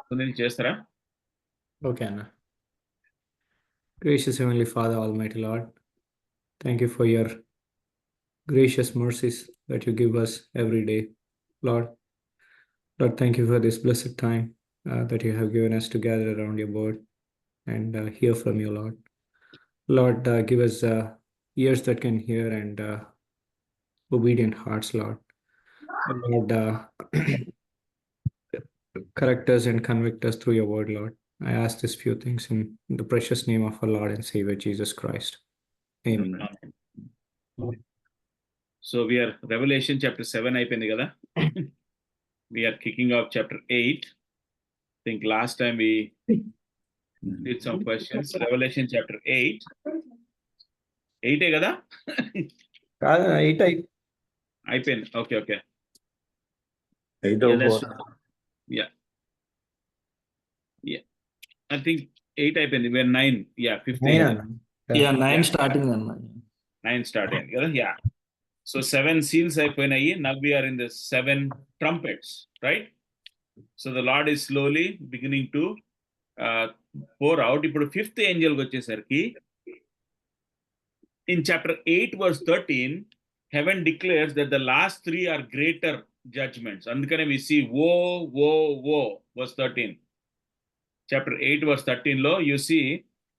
సునీల్ చేస్తారా? Okay, Anna. Gracious Heavenly Father, Almighty Lord, thank you for your gracious mercies that you give us every day. Lord, thank you for this blessed time that you have given us to gather around your word and hear from you, Lord. Lord, give us ears that can hear and obedient hearts, Lord. Lord, correct us and convict us through your word, Lord. I ask these few things in the precious name of our Lord and Savior Jesus Christ. Amen. So we are Revelation chapter 7 అయిపోయింది కదా. We are kicking off chapter 8. I think last time we did some questions. Revelation chapter 8. 8 కదా? అయిపోయింది. Okay. Yeah. I think 8 అయిపోయింది. We are 9. Yeah, 15. 9 starting. 9 start అయింది కదా. Yeah. So 7 seals అయిపోయినాయి. Now we are in the 7 trumpets, right? So the Lord is slowly beginning to pour out. ఇప్పుడు 5th angel వచ్చేసరికి in chapter 8 verse 13, heaven declares that the last 3 are greater judgments. అందుకనే we see woe verse 13. Chapter 8 verse 13 లో you see,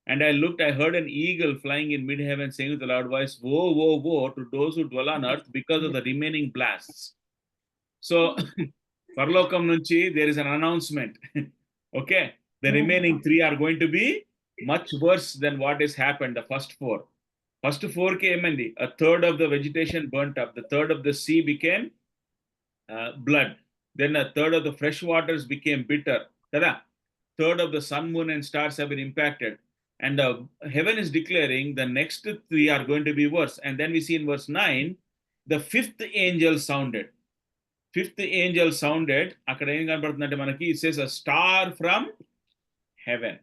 and I looked, I heard an eagle flying in mid-heaven saying with a loud voice, woe to those who dwell on earth because of the remaining blasts. So Parlokam nunchi there is an announcement. Okay, the remaining 3 are going to be much worse than what has happened the first 4. First 4 ke emandi, a third of the vegetation burnt up, the third of the sea became blood, then a third of the fresh waters became bitter, tada, third of the sun, moon and stars have been impacted, and heaven is declaring the next 3 are going to be worse. And then we see in verse 9, the 5th angel sounded. 5th angel sounded. Akkada em kanapadutundante manaki, it says a star from heaven.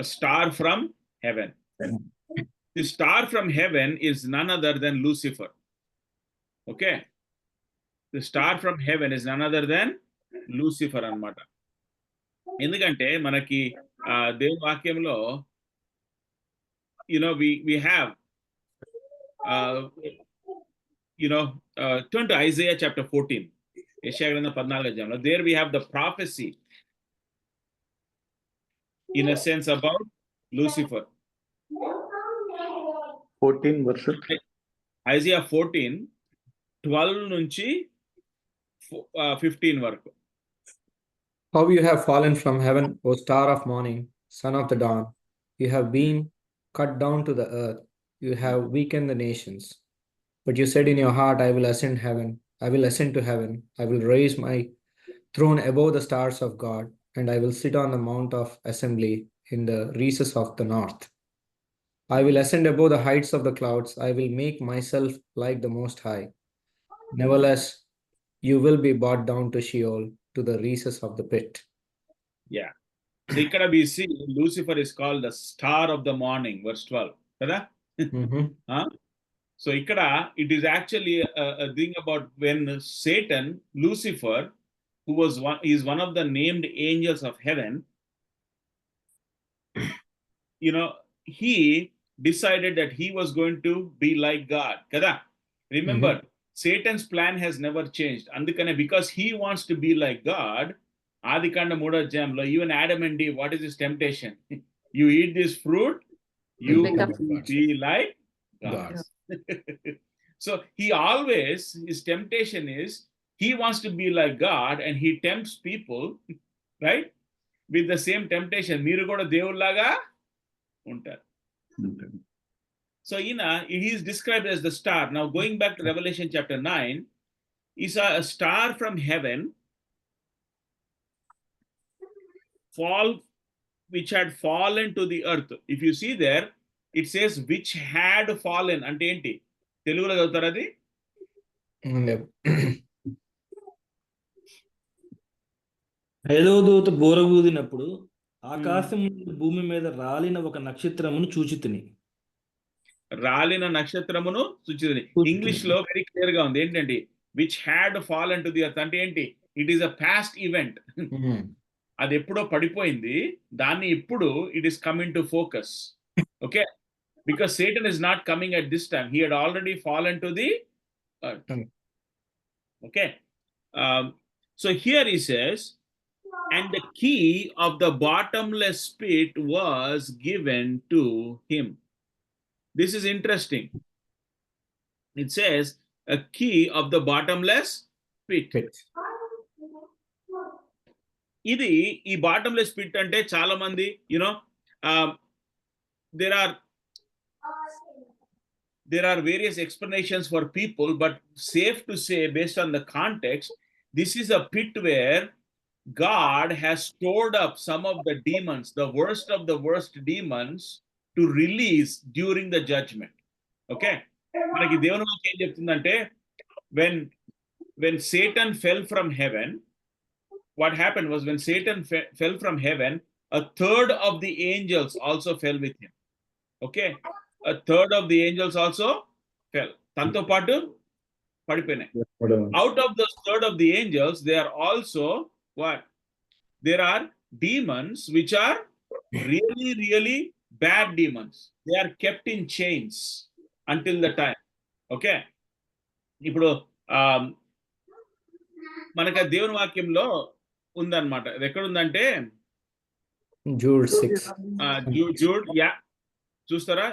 A star from heaven. The star from heaven is none other than Lucifer. Okay, the star from heaven is none other than Lucifer anamata. ఎందుకంటే మనకి దేవుని వాక్యంలో we have turn to Isaiah chapter 14. యెషయా గ్రంథం 14వ అధ్యాయంలో there we have the prophecy in a sense about Lucifer. 14 verses. Isaiah 14 12 నుంచి 15 వరకు. How you have fallen from heaven, O star of morning, son of the dawn. You have been cut down to the earth. You have weakened the nations. But you said in your heart, I will ascend to heaven. I will raise my throne above the stars of God, and I will sit on the mount of assembly in the recess of the north. I will ascend above the heights of the clouds. I will make myself like the Most High. Nevertheless, you will be brought down to Sheol, to the recess of the pit. Yeah. So ikkada we see Lucifer is called the star of the morning, verse 12. Kada? So ikkada it is actually a thing about when Satan, Lucifer, who is one of the named angels of heaven, he decided that he was going to be like God. Kada? Remember, Satan's plan has never changed. Andukane, because he wants to be like God, Adikanda 3వ అధ్యాయంలో, even Adam and Eve, what is his temptation? You eat this fruit, you will be like God. So he always, his temptation is, he wants to be like God, and he tempts people, right, with the same temptation. Meeru kuda దేవుళ్ళగా ఉంటారు. So he is described as the star. Now going back to Revelation chapter 9, he saw a star from heaven fall, which had fallen to the earth. If you see there, it says which had fallen. Ante enti telugulo చదువుతారా అది? ఐదవ దూత బోరగూదినప్పుడు ఆకాశం భూమి మీద రాలిన ఒక నక్షత్రమును చూచితిని. రాలిన నక్షత్రమును చూచితిని. ఇంగ్లీష్ లో వెరీ క్లియర్ గా ఉంది. ఏంటంటే which had fallen to the earth అంటే ఏంటి? It is a past event. అది ఎప్పుడో పడిపోయింది. దాన్ని ఇప్పుడు it is coming to focus. Okay, because Satan is not coming at this time. He had already fallen to the earth. Okay. So here he says, and the key of the bottomless pit was given to him. This is interesting. It says a key of the bottomless pit. ఇది ఈ bottomless pit అంటే చాలా మంది there are various explanations for people, but safe to say, based on the context, this is a pit where God has stored up some of the demons, the worst of the worst demons, to release during the judgment. Okay, మనకి దేవుని వాక్యం ఏం చెప్తుందంటే, when Satan fell from heaven, what happened was, when Satan fell from heaven, a third of the angels also fell with him. Okay, a third of the angels also fell. Tanto paatu padipoyinayi. Out of the third of the angels, there are also what? There are demons which are really, really bad demons. They are kept in chains until the time. Okay, ఇప్పుడు మనకు దేవుని వాక్యంలో ఉందన్నమాట. అది ఎక్కడ ఉందంటే Jude 6. Jude, yeah, చూస్తారా?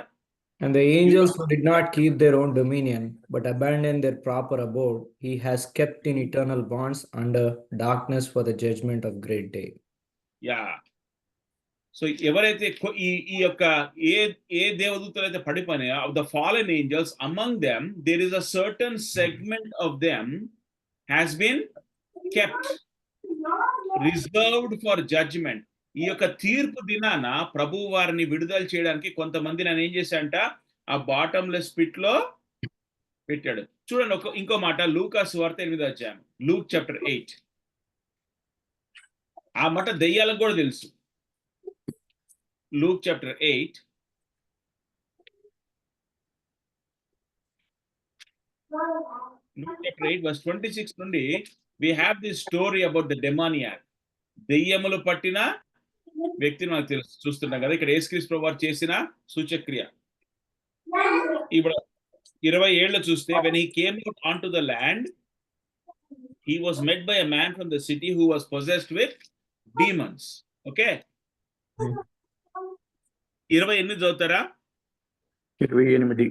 And the angels who did not keep their own dominion, but abandoned their proper abode, he has kept in eternal bonds under darkness for the judgment of great day. Yeah. So ఎవరైతే ఈ యొక్క ఏ దేవదూతలు అయితే పడిపోయినాయో, of the fallen angels, among them there is a certain segment of them has been kept reserved for judgment. ఈ యొక్క తీర్పు దినాన ప్రభు వారిని విడుదల చేయడానికి కొంతమంది నేను ఏం చేశాంట, ఆ బాటమ్లెస్ పిట్ లో పెట్టాడు. చూడండి, ఇంకో మాట, లూకా సువార్త 8వ అధ్యాయం, లూక్ చాప్టర్ 8. ఆ మాట దెయ్యాలకు కూడా తెలుసు. Luke chapter 8. Luke chapter 8 verse 26 నుండి we have this story about the demoniac. దెయ్యములు పట్టిన వ్యక్తిని మనకు తెలుసు, చూస్తున్నాం కదా ఇక్కడ యేసుక్రీస్తు ప్రభువారు చేసిన సూచక్రియ. ఇప్పుడు 27లో చూస్తే, when he came out onto the land, he was met by a man from the city who was possessed with demons. Okay, 28 చదువుతారా? 28.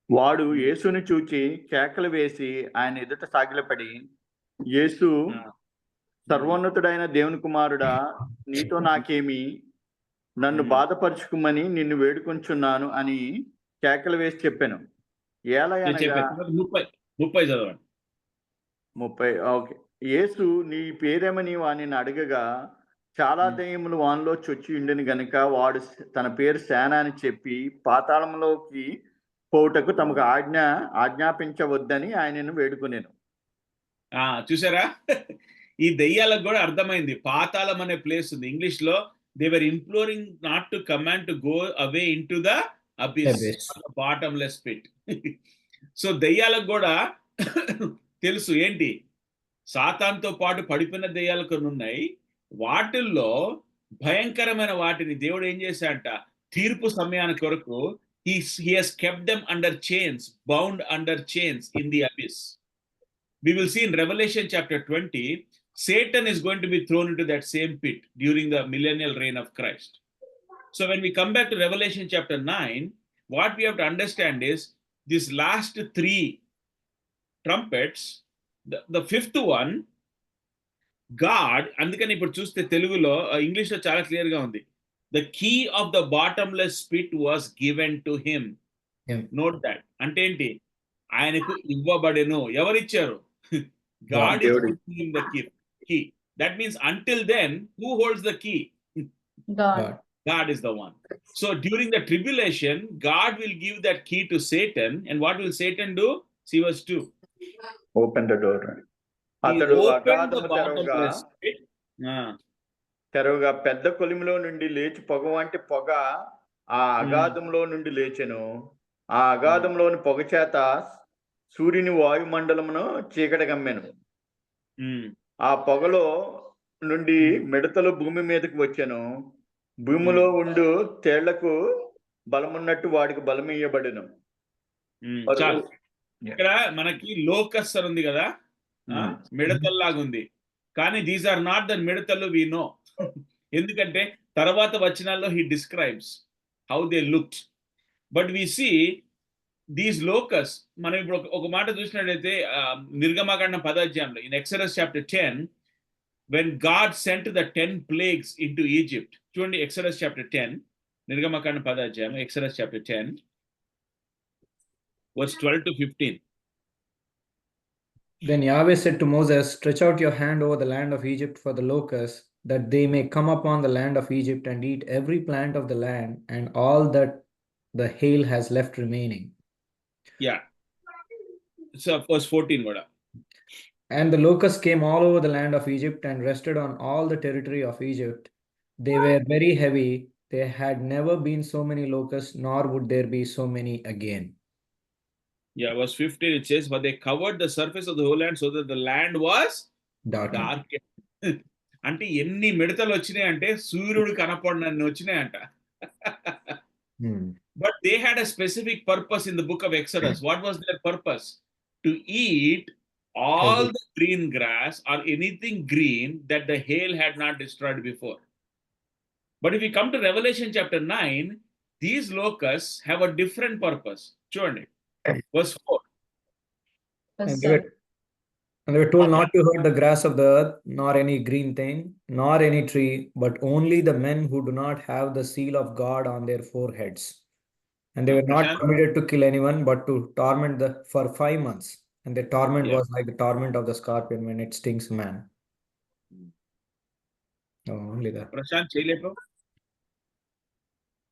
వాడు యేసుని చూచి కేకలు వేసి ఆయన ఎదుట సాగిలపడి, యేసు, సర్వోన్నతుడైన దేవుని కుమారుడా, నీతో నాకేమి, నన్ను బాధపరచుకుమని నిన్ను వేడుకొంచున్నాను అని కేకలు వేసి చెప్పాను. ఏలయనగా 30 చదవండి. 30. ఓకే. యేసు, నీ పేరేమని వానిని అడగగా, చాలా దయ్యములు వానిలో చొచ్చి ఉండెను గనుక వాడు తన పేరు సేన అని చెప్పి పాతాళంలోకి పోవుటకు తమకు ఆజ్ఞాపించవద్దని ఆయనను వేడుకునేను. చూసారా, ఈ దెయ్యాలకు కూడా అర్థమైంది. పాతాళం అనే ప్లేస్ ఉంది. ఇంగ్లీష్ లో they were imploring not to command to go away into the abyss, bottomless pit. So దెయ్యాలకు కూడా తెలుసు ఏంటి, సాతాన్తో పాటు పడిపోయిన దెయ్యాలు కొన్ని ఉన్నాయి. వాటిల్లో భయంకరమైన వాటిని దేవుడు ఏం చేశాడంట, తీర్పు సమయానికి కొరకు he has kept them under chains, bound under chains in the abyss. We will see in Revelation chapter 20, Satan is going to be thrown into that same pit during the millennial reign of Christ. So when we come back to Revelation chapter 9, what we have to understand is these last 3 trumpets, the 5th one, God, అందుకని ఇప్పుడు చూస్తే తెలుగులో, ఇంగ్లీష్లో చాలా క్లియర్గా ఉంది, the key of the bottomless pit was given to him. Note that. అంటే ఏంటి, ఆయనకు ఇవ్వబడెను. ఎవరిచ్చారు? God is giving him the key. That means until then, who holds the key? God is the one. So during the tribulation, God will give that key to Satan, and what will Satan do? See verse 2. Open the door. అతడు అగాధము తెరవగా పెద్ద కొలిమిలో నుండి లేచి పొగ వంటి పొగ ఆ అగాధంలో నుండి లేచెను. ఆ అగాధంలోని పొగ చేత సూర్యుని వాయుమండలమును చీకటి గమ్మెను. ఆ పొగలో నుండి మిడతలు భూమి మీదకి వచ్చాను. భూమిలో ఉండు తేళ్లకు బలమున్నట్టు వాడికి బలం ఇయ్యబడెను. చాలు. ఇక్కడ మనకి లోకస్ అని ఉంది కదా, మిడతల్లాగా ఉంది. కానీ దీస్ ఆర్ నాట్ ద మిడతలు వి నో. ఎందుకంటే తర్వాత వచనాల్లో he describes how they looked. But we see these locusts. మనం ఇప్పుడు ఒక మాట చూసినట్లయితే నిర్గమకాండం 10వ అధ్యాయంలో in Exodus chapter 10 when God sent the 10 plagues into Egypt. చూడండి ఎక్సడస్ చాప్టర్ 10, నిర్గమకాండం 10వ అధ్యాయం, Exodus chapter 10 verse 12 to 15. Then Yahweh said to Moses, stretch out your hand over the land of Egypt for the locusts, that they may come upon the land of Egypt and eat every plant of the land and all that the hail has left remaining. Yeah. So verse 14 కూడా. And the locusts came all over the land of Egypt and rested on all the territory of Egypt. They were very heavy. There had never been so many locusts, nor would there be so many again. Yeah, verse 15 it says, but they covered the surface of the whole land so that the land was Dark. అంటే ఎన్ని మిడతలు వచ్చినాయి అంటే సూర్యుడు కనపడనన్ని వచ్చినాయంట. But they had a specific purpose in the book of Exodus. What was their purpose? To eat all the green grass or anything green that the hail had not destroyed before. But if we come to Revelation chapter 9, these locusts have a different purpose. చూడండి verse 4. And they were told not to hurt the grass of the earth, nor any green thing, nor any tree, but only the men who do not have the seal of God on their foreheads. And they were not permitted to kill anyone, but to torment for 5 months. And the torment was like the torment of the scorpion when it stings a man. Oh, only that. Prashanth చేయలేపు.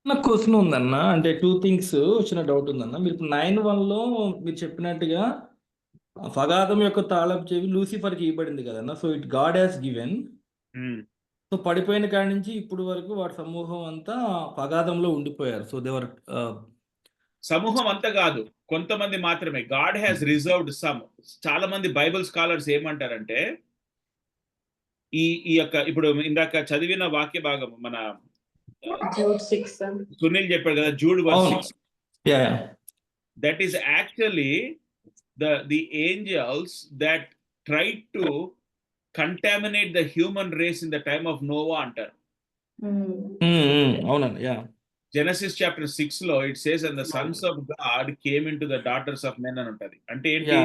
నాకు question ఉందన్న, అంటే 2 things వచ్చిన doubt ఉందన్న. మీరు 9:1లో మీరు చెప్పినట్టుగా ఫగాదం యొక్క తాళపు చెవి లూసిఫర్కి ఇవ్వబడింది కదన్న. So it God has given. So పడిపోయిన కాడి నుంచి ఇప్పుడు వరకు వాడి సమూహం అంతా ఫగాదంలో ఉండిపోయారు. సో దేవర్ సమూహం అంతా కాదు, కొంతమంది మాత్రమే. God has reserved some. చాలా మంది బైబిల్ స్కాలర్స్ ఏమంటారంటే ఈ యొక్క ఇప్పుడు ఇందాక చదివిన వాక్య భాగం మన సునీల్ చెప్పాడు కదా, Jude verse 6, that is actually the angels that tried to contaminate the human race in the time of Noah అంటారు. అవునండి. Genesis chapter 6 లో it says and the sons of God came into the daughters of men అని ఉంటది. అంటే ఏంటి,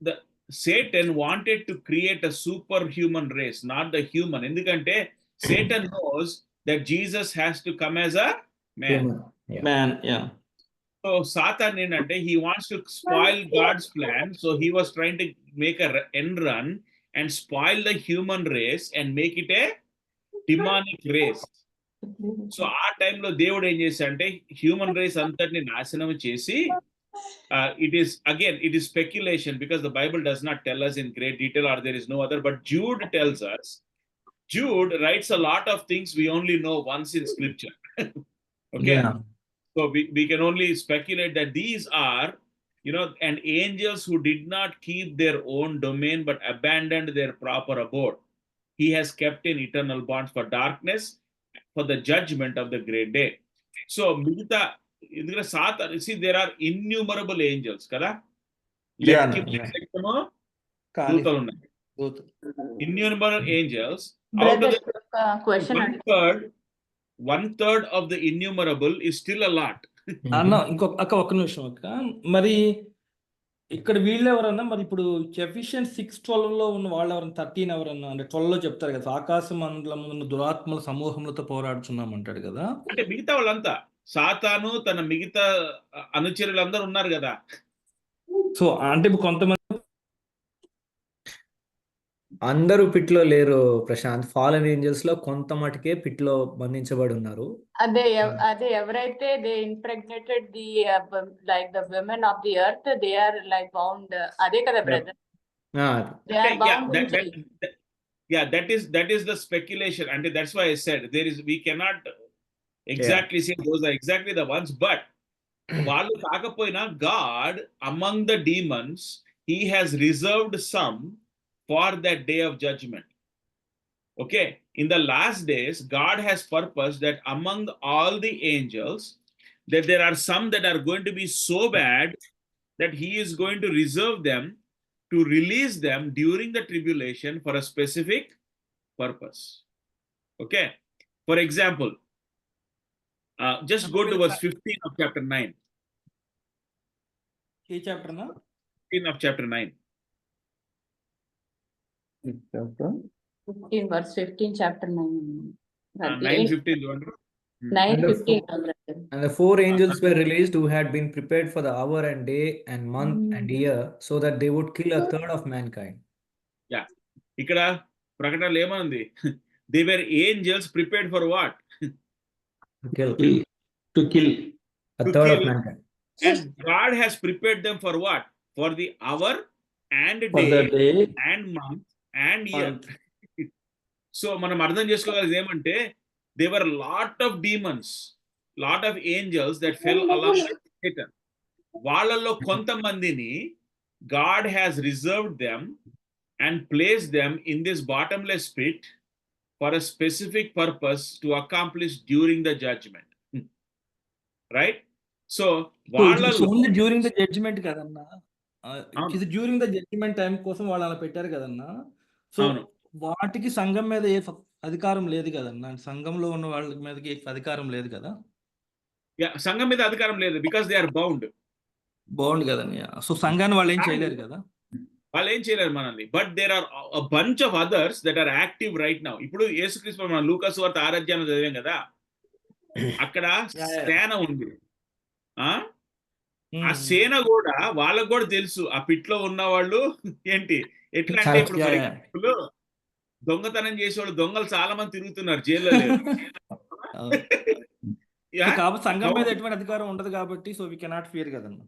the Satan wanted to create a superhuman race, not the human. ఎందుకంటే Satan knows that Jesus has to come as a man. So Satan ఏంటంటే he wants to spoil God's plan, so he was trying to make a end run and spoil the human race and make it a demonic race. So ఆ టైంలో దేవుడు ఏం చేశాడంటే human race అంతటిని నాశనం చేసి, it is speculation because the Bible does not tell us in great detail or there is no other, but Jude tells us. Jude writes a lot of things we only know once in scripture. Okay. So we can only speculate that these are, and angels who did not keep their own domain but abandoned their proper abode. He has kept in eternal bonds for darkness, for the judgment of the great day. So మిగతా ఎందుకంటే సాతాను, see there are innumerable angels కదా, దూతలు ఉన్నాయి, innumerable angels. Out of one third of the innumerable is still a lot. అన్న ఒక్క నిమిషం అక్క. మరి ఇక్కడ వీళ్ళు ఎవరన్నా, మరి ఇప్పుడు ఎఫిషియన్స్ 6:12లో ఉన్న వాళ్ళు ఎవరన్నా, 13 ఎవరన్నా, అంటే 12లో చెప్తారు కదా, ఆకాశ మండలంలో ఉన్న దురాత్మల సమూహములతో పోరాడుచున్నాం అంటాడు కదా. అంటే మిగతా వాళ్ళంతా సాతాను తన మిగతా అనుచరులందరూ ఉన్నారు కదా. సో అంటే ఇప్పుడు కొంతమంది అందరూ పిట్లో లేరు ప్రశాంత్. ఫాలెన్ ఏంజల్స్ లో కొంత మటుకే పిట్లో బంధించబడి ఉన్నారు. అదే ఎవరైతే they impregnated the like the women of the earth, they are like bound. అదే కదా brother, they are bound. that is the speculation, and that's why I said we cannot exactly say those are exactly the ones, but వాళ్ళు కాకపోయినా God among the demons he has reserved some for that day of judgment. Okay, in the last days, God has purposed that among all the angels, that there are some that are going to be so bad that he is going to reserve them to release them during the tribulation for a specific purpose. Okay, for example, just go to verse 15 of chapter 9. A chapter నా 15 of chapter 9. 15 verse 15 chapter 9. 9:15 you want to- 9:15 brother. And the four angels were released who had been prepared for the hour and day and month and year, so that they would kill a third of mankind. Yeah, ఇక్కడ ప్రకటనలో ఏమనుంది? They were angels prepared for what? To kill to kill a To third of kill. mankind. And God has prepared them for what? For the hour and for the day day and month and year. So మనం అర్థం చేసుకోగలిగేది ఏమంటే they were lot of demons, lot of angels that fell along Satan. వాళ్ళల్లో కొంతమందిని God has reserved them and placed them in this bottomless pit for a specific purpose to accomplish during the judgement. Right? So వాళ్ళల్లో only during the judgement కదన్నా, అవును. ఇది during the judgement time కోసం వాళ్ళు అలా పెట్టారు కదన్నా. సో అవును. వాటికి సంఘం మీద ఏ అధికారం లేదు కదన్నా, సంఘంలో ఉన్న వాళ్ళ మీదకి ఏ అధికారం లేదు కదా. సంఘం మీద అధికారం లేదు, బికాస్ దే ఆర్ బౌండ్. బాగుంది కదన్నయ్య. సో సంఘాన్ని వాళ్ళు ఏం చేయలేరు కదా. వాళ్ళు ఏం చేయలేరు మనల్ని. But there are bunch of others that are active right now. ఇప్పుడు యేసుక్రీస్తు మనం లూకాసు వార్త 6వ అధ్యాయంలో చదివాం కదా, అక్కడ సేన ఉంది. ఆ సేన కూడా వాళ్ళకు కూడా తెలుసు ఆ పిట్లో ఉన్న వాళ్ళు ఏంటి ఎట్లా అంటే ఇప్పుడు for example, దొంగతనం చేసేవాళ్ళు దొంగలు చాలా మంది తిరుగుతున్నారు, జైల్లో లేరు. కాబట్టి సంఘం మీద ఎటువంటి అధికారం ఉండదు కాబట్టి, సో వి కెనాట్ ఫియర్ కదన్నా.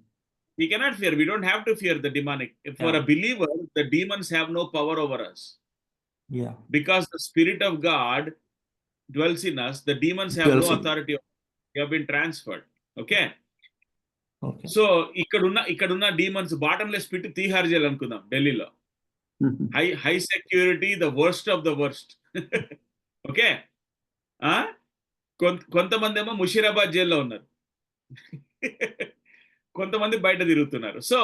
We cannot fear. We don't have to fear the demonic. For a believer, the demons have no power over us. Yeah. Because the Spirit of God dwells in us, the demons have no authority. They have been transferred. Okay? Okay. So, ikkadunna demons bottomless pit Tihar jail anukundam, Delhi-lo. High security, the worst of the worst. Okay? కొంతమంది ఏమో ముషీరాబాద్ జైల్లో ఉన్నారు, కొంతమంది బయట తిరుగుతున్నారు. So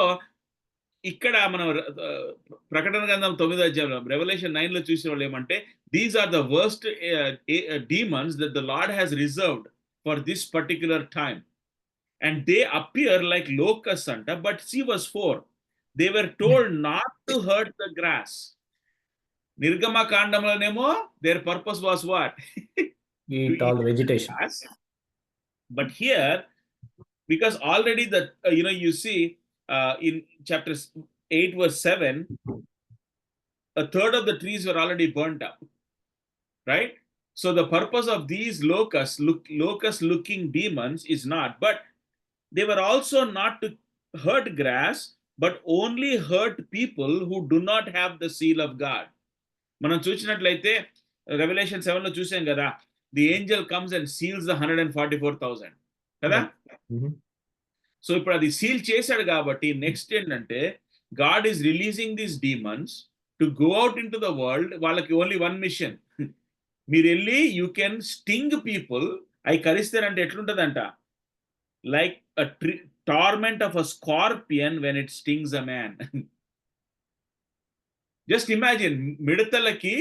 ఇక్కడ మనం ప్రకటన గ్రంథం 9వ అధ్యాయంలో రెవల్యూషన్ 9లో చూసిన వాళ్ళు ఏమంటే these are the worst demons that the Lord has reserved for this particular time and they appear like locusts అంట. But see verse 4, they were told not to hurt the grass. నిర్గమ కాండంలోనేమో their purpose was what? Eat all the vegetation. But here, because already the you see in chapter 8 verse 7, a third of the trees were already burnt up, right? So the purpose of these locust looking demons is not, but they were also not to hurt grass, but only hurt people who do not have the seal of God. మనం చూసినట్లయితే revolution 7లో చూసాం కదా, the angel comes and seals the 144,000 కదా. So ఇప్పుడు అది seal చేశాడు కాబట్టి next ఏంటంటే God is releasing these demons to go out into the world. వాళ్ళకి ఓన్లీ వన్ మిషన్, మీరు వెళ్ళి యూ కెన్ స్టింగ్ పీపుల్. అవి కరిస్తారంటే ఎట్లుంటదంట, like a torment of a scorpion when it stings a man. Just imagine, మిడతలకి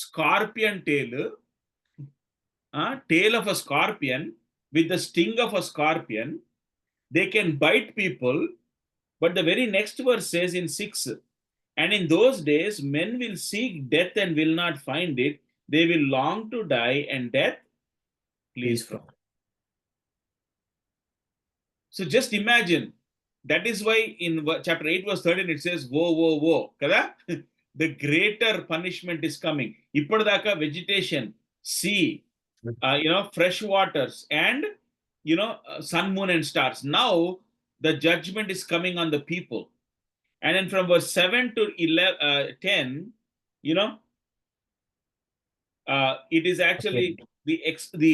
scorpion tail of a scorpion with the sting of a scorpion. They can bite people, but the very next verse says in 6, and in those days men will seek death and will not find it. They will long to die and death flees from. So just imagine, that is why in chapter 8 verse 13 it says woe kada. The greater punishment is coming. Ippadaka vegetation, sea, fresh waters, and sun, moon, and stars. Now the judgment is coming on the people. And then from verse 7 to 10, it is actually the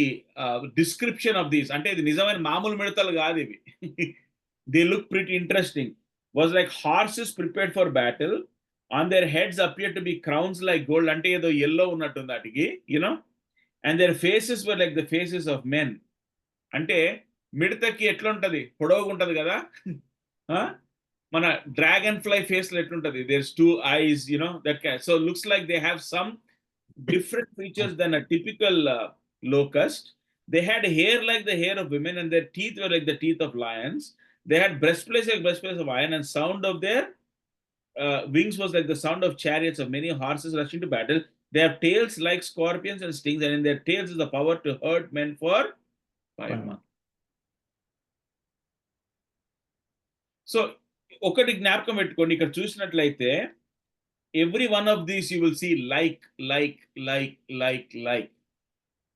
description of these. Ante idi nijamaina maamulu midatalu gaadu ivi. They look pretty interesting. Was like horses prepared for battle, On their heads appeared to be crowns like gold. Ante edo yellow unnattundi atiki, you know. And their faces were like the faces of men. అంటే మిడతకి ఎట్లుంటది, పొడవుగా ఉంటది కదా. మన dragon fly face లో ఎట్లుంటది, there's 2 eyes, you know, that kind. So looks like they have some different features than a typical locust. They had hair like the hair of women, and their teeth were like the teeth of lions. They had breastplates like breastplates of iron, and sound of their wings was like the sound of chariots of many horses rushing to battle. They have tails like scorpions and stings, and in their tails is the power to hurt men for 5 months. So ఒకటి జ్ఞాపకం పెట్టుకోండి, ఇక్కడ చూసినట్లయితే every one of these you will see like.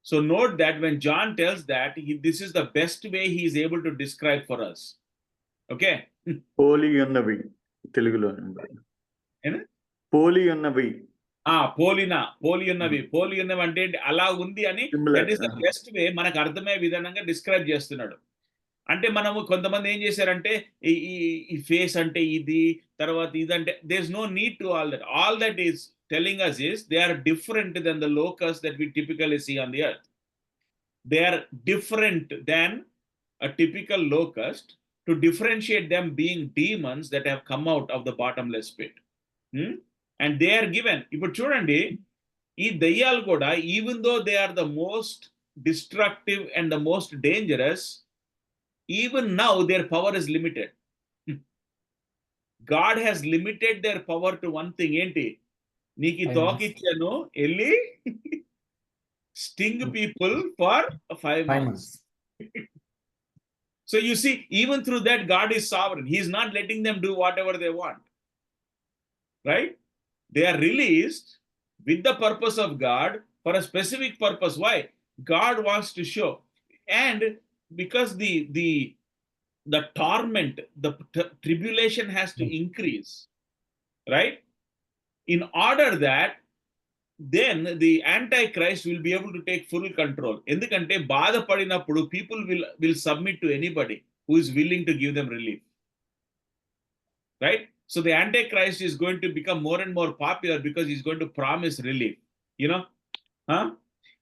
So note that when John tells that, this is the best way he is able to describe for us. Okay. పోలి ఉన్నవి తెలుగులో పోలి ఉన్నవి, పోలి ఉన్నవి అంటే అలా ఉంది అని, that is the best way మనకు అర్థమయ్యే విధానంగా డిస్క్రైబ్ చేస్తున్నాడు. అంటే మనము కొంతమంది ఏం చేశారంటే ఈ ఫేస్ అంటే ఇది, తర్వాత ఇదంటే, there is no need to all that is telling us is they are different than the locusts that we typically see on the earth. They are different than a typical locust, to differentiate them being demons that have come out of the bottomless pit. And they are given, ఇప్పుడు చూడండి, ఈ దయ్యాలు కూడా, even though they are the most destructive and the most dangerous, even now their power is limited. God has limited their power to one thing. ఏంటి, నీకు తోకిచ్చాను, వెళ్ళి sting people for 5 months. So you see, even through that, God is sovereign. He is not letting them do whatever they want. Right? They are released with the purpose of God for a specific purpose. Why? God wants to show. And because the torment, the tribulation has to increase, right? In order that then the antichrist will be able to take full control. Endukante బాధపడినప్పుడు people will submit to anybody who is willing to give them relief, right? So the antichrist is going to become more and more popular because he's going to promise relief, you know.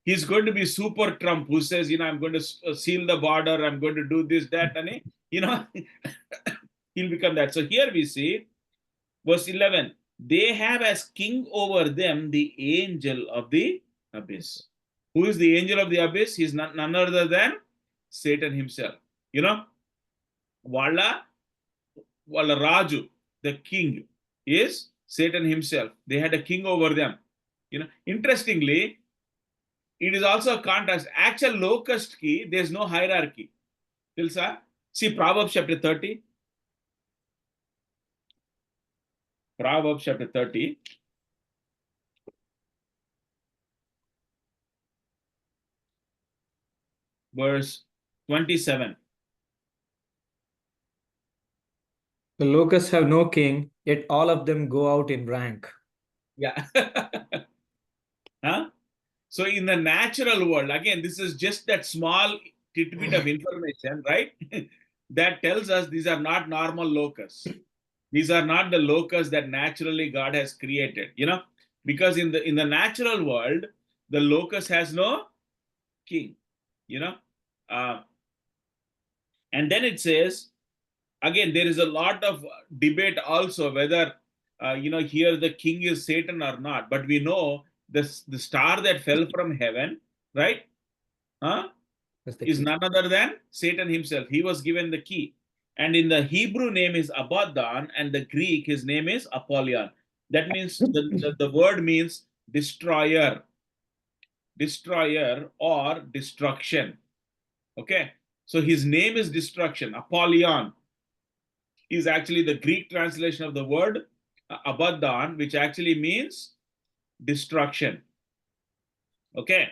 He's going to be super Trump, who says, you know, I'm going to seal the border, I'm going to do this, that, and you know, he'll become that. So here we see verse 11, they have as king over them the angel of the abyss. Who is the angel of the abyss? He's none other than Satan himself. You know, wala raju, the king, is Satan himself. They had a king over them. You know, interestingly, it is also a contrast. Actual locust ki, there's no hierarchy. Tilsa? See Proverbs chapter 30. Proverbs chapter 30. Verse 27. The locusts have no king, yet all of them go out in rank. Yeah. So in the natural world, again, this is just that small tidbit of information, right? That tells us these are not normal locusts. These are not the locusts that naturally God has created, you know, because in the natural world, the locust has no king, you know. And then it says, again, there is a lot of debate also whether, you know, here the king is Satan or not. But we know the star that fell from heaven, right, is none other than Satan himself. He was given the key. And in the Hebrew name is Abaddon, and the Greek, his name is Apollyon. That means the word means destroyer or destruction. Okay, so his name is destruction. Apollyon is actually the Greek translation of the word Abaddon, which actually means destruction. Okay,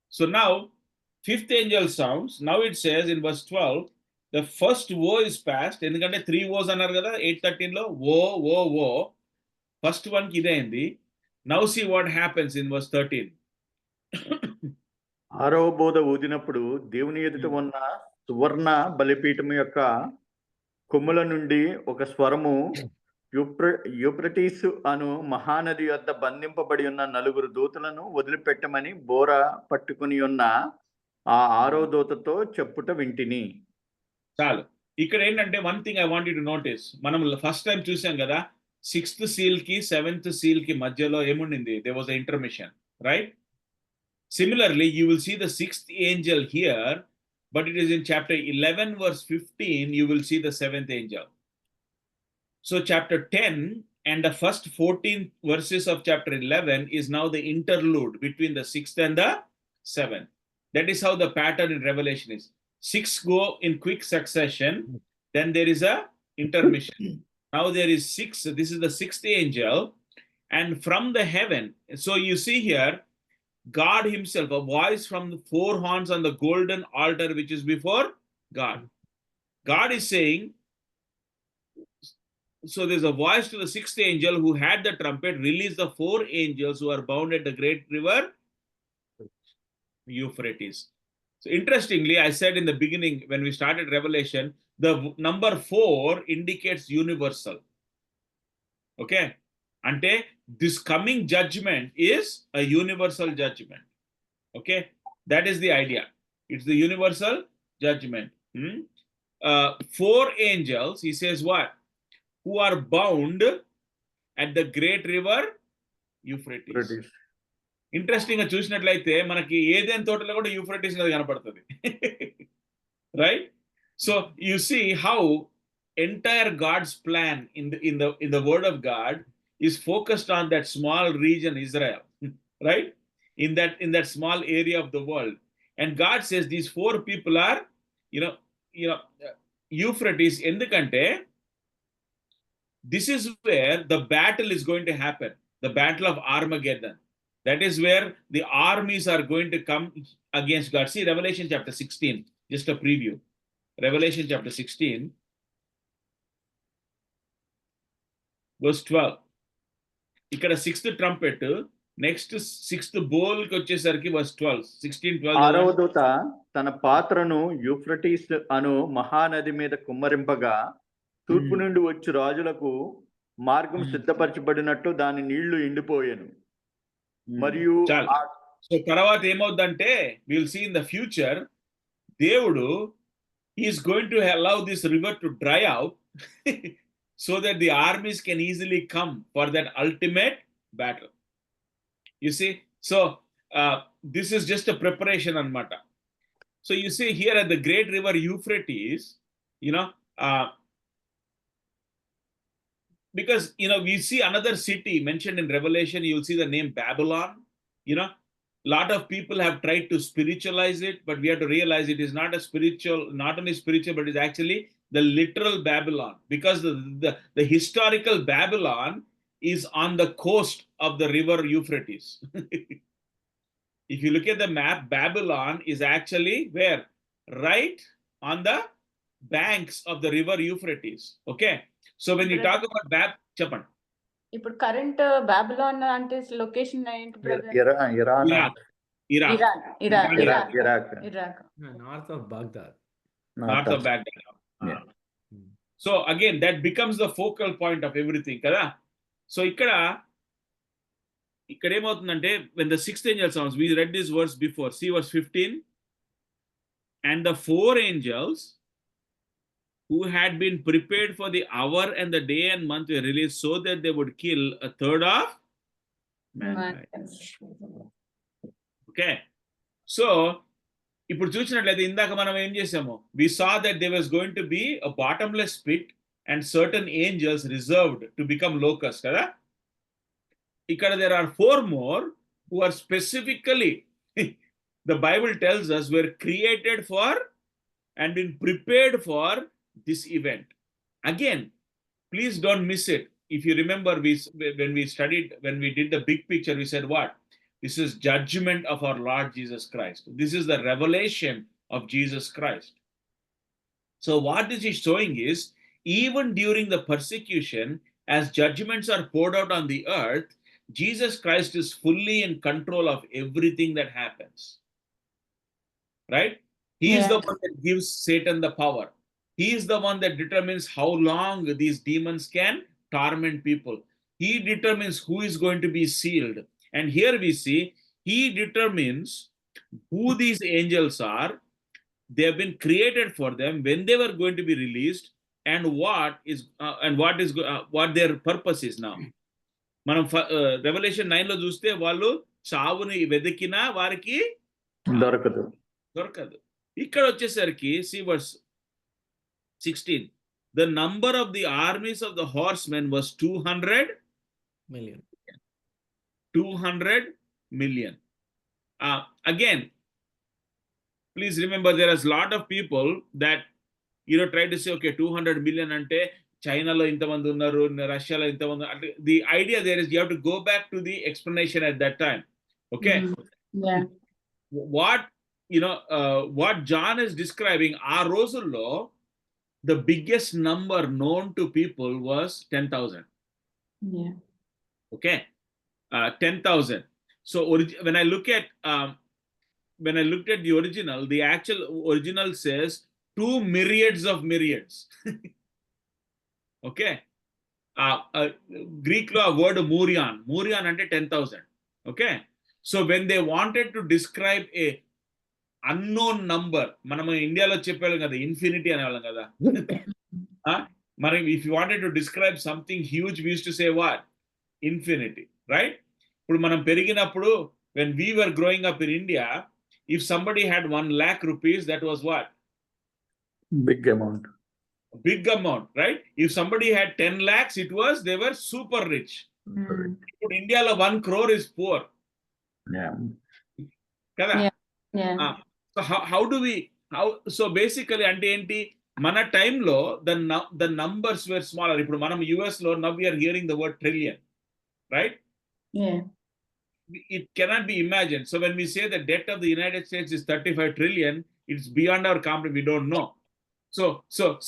so now fifth angel sounds. Now it says in verse 12, the first woe is past. ఎందుకంటే 3 woes అన్నారు కదా 8:13 లో. Woe. First one కి ఇదే అయింది. Now see what happens in verse 13. ఆరవ బోధ ఊదినప్పుడు దేవుని ఎదుట ఉన్న సువర్ణ బలిపీఠం యొక్క కొమ్ముల నుండి ఒక స్వరము యూఫ్రటీస్ అను మహానది యొద్ద బంధింపబడి ఉన్న 4 దూతలను వదిలిపెట్టమని బోర పట్టుకుని ఉన్న ఆ 6వ దూతతో చెప్పుట వింటిని. చాలు. ఇక్కడ ఏంటంటే one thing I want you to notice, మనం ఫస్ట్ టైం చూసాం కదా 6th seal కి 7th seal కి మధ్యలో ఏముండింది, there was an intermission, right? Similarly, you will see the 6th angel here, but it is in chapter 11 verse 15 you will see the 7th angel. So chapter 10 and the first 14 verses of chapter 11 is now the interlude between the 6th and the 7th. That is how the pattern in Revelation is. 6 go in quick succession, then there is a intermission. Now there is 6, this is the 6th angel, and from the heaven, so you see here, God himself, a voice from the 4 horns on the golden altar which is before God. God is saying, so there's a voice to the 6th angel who had the trumpet, release the 4 angels who are bound at the great river Euphrates. So interestingly, I said in the beginning when we started Revelation, the number 4 indicates universal. Okay? Ante this coming judgment is a universal judgment. Okay? That is the idea. It's the universal judgment. 4 angels, he says what? Who are bound at the great river Euphrates. Interesting గా చూసినట్లయితే మనకి ఏదైనా తోటలో కూడా Euphrates నది కనపడుతుంది, right? So you see how entire God's plan in the word of God is focused on that small region Israel, right? In that small area of the world, and God says these 4 people are Euphrates. ఎందుకంటే this is where the battle is going to happen, the battle of Armageddon. That is where the armies are going to come against God. See Revelation chapter 16, just a preview. Revelation chapter 16, verse 12. ఇక్కడ 6th trumpet, next 6th bowl కి వచ్చేసరికి verse 12, 16:12. 6వ దూత తన పాత్రను Euphrates అను మహానది మీద కుమ్మరింపగా తూర్పు నుండి వచ్చి రాజులకు మార్గం సిద్ధపరచబడినట్టు దాని నీళ్లు ఎండిపోయాను. మరియు సో తర్వాత ఏమవుద్దంటే will see in the future, దేవుడు is going to allow this river to dry out so that the armies can easily come for that ultimate battle. You see, so this is just a preparation అన్నమాట. So you see here at the great river Euphrates, because we see another city mentioned in Revelation, you'll see the name Babylon. Lot of people have tried to spiritualize it, but we have to realize it is not only spiritual, but it's actually the literal Babylon, because the historical Babylon is on the coast of the river Euphrates. If you look at the map, Babylon is actually where? Right on the banks of the river Euphrates. Okay? So when you talk about చెప్పండి. ఇప్పుడు current Babylon అంటే location ఏంటి brother? Iraq, north of Baghdad. North of Baghdad. So again that becomes the focal point of everything kada. So ఇక్కడ ఏమవుతుందంటే when the 6th angel sounds, we read this verse before, see verse 15, and the 4 angels who had been prepared for the hour and the day and month were released so that they would kill 1/3 of mankind. Okay, so ఇప్పుడు చూసినట్లయితే ఇందాక మనం ఏం చేసాము, we saw that there was going to be a bottomless pit and certain angels reserved to become locusts కదా. ఇక్కడ there are 4 more who are specifically the Bible tells us were created for and been prepared for this event. Again, please don't miss it. If you remember, when we did the big picture, we said what? This is judgment of our Lord Jesus Christ. This is the revelation of Jesus Christ. So what this is showing is, even during the persecution, as judgments are poured out on the earth, Jesus Christ is fully in control of everything that happens. Right? He is the one that gives Satan the power. He is the one that determines how long these demons can torment people. He determines who is going to be sealed. And here we see he determines who these angels are. They have been created for them, when they were going to be released, and what their purpose is now. మనం revolution 9 లో చూస్తే వాళ్ళు చావుని వెతికినా వారికి దొరకదు. ఇక్కడ వచ్చేసరికి see verse 16. The number of the armies of the horsemen was 200 million. 200 million. Again, please remember, there is a lot of people that try to say, okay, 200 million ante China lo intamandi unnaru, Russia lo intamandi. The idea there is you have to go back to the explanation at that time. Okay. Yeah. What John is describing, our రోజుల్లో the biggest number known to people was 10,000. Yeah. Okay. 10,000. So when I looked at the original, the actual original says 2 myriads of myriads. Okay. Greek law word murion ante 10,000. Okay. So when they wanted to describe a unknown number, మనము ఇండియాలో చెప్పేవాళ్ళం కదా, infinity అనేవాళ్ళం కదా. మరి if you wanted to describe something huge, we used to say what? Infinity, right? ఇప్పుడు మనం పెరిగినప్పుడు, when we were growing up in India, if somebody had 1 lakh rupees, that was what? Big amount, right? If somebody had 10 lakhs, they were super rich. ఇప్పుడు ఇండియాలో 1 crore is poor. కదా. So so basically అంటే ఏంటి, మన టైంలో the numbers were smaller. ఇప్పుడు మనం US లో now we are hearing the word trillion, right? Yeah. It cannot be imagined. So when we say the debt of the United States is 35 trillion, it's beyond our comprehension. We don't know. So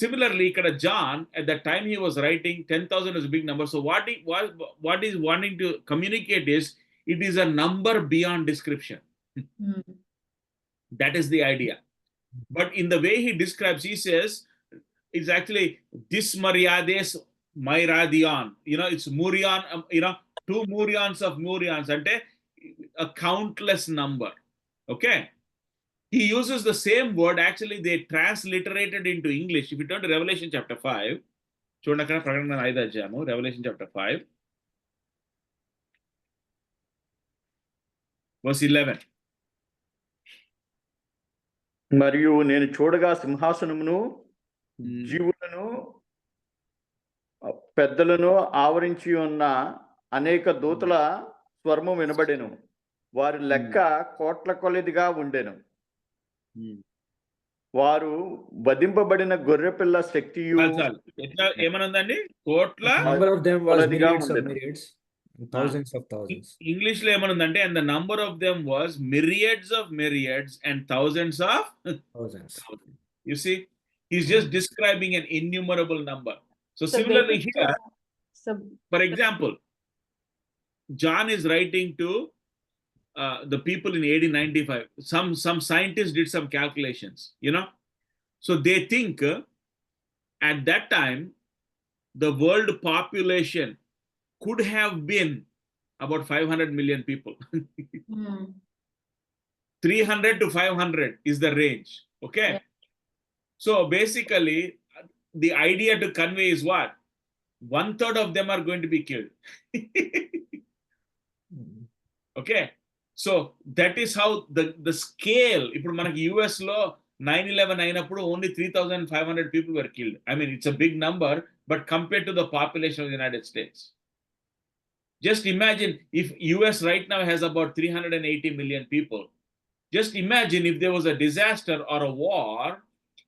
similarly, John, at the time he was writing, 10,000 is a big number. So what he's wanting to communicate is, it is a number beyond description. That is the idea. But in the way he describes, he says, it's actually this Mariades Mairadion. It's Murion, 2 murions of murions, ante a countless number. Okay. He uses the same word. Actually, they transliterated into English. If you turn to Revelation chapter 5, చూడండి అక్కడ ప్రకటన 5 అధ్యాయము, Revelation chapter 5, verse 11. మరియు నేను చూడగా సింహాసనమును, జీవులను, పెద్దలను ఆవరించి ఉన్న అనేక దూతల స్వరము వినబడెను. వారి లెక్క కోట్ల కొలదిగా ఉండెను. వారు వధింపబడిన గొర్రెపిల్ల శక్తియు ఏమనుందండి? కోట్ల. Number of them was myriads of myriads, thousands of thousands. English లో ఏమనుందంటే, and the number of them was myriads of myriads and thousands of thousands. You see, he's just describing an innumerable number. So similarly here, for example, John is writing to the people in 1895. Some scientists did some calculations, so they think at that time the world population could have been about 500 million people. 300 to 500 is the range. Okay. Yeah. So basically the idea to convey is what? 1/3 of them are going to be killed. Okay. So that is how the scale. ఇప్పుడు మనకి US లో 9/11 అయినప్పుడు only 3,500 people were killed. I mean, it's a big number, but compared to the population of the United States, just imagine if US right now has about 380 million people. Just imagine if there was a disaster or a war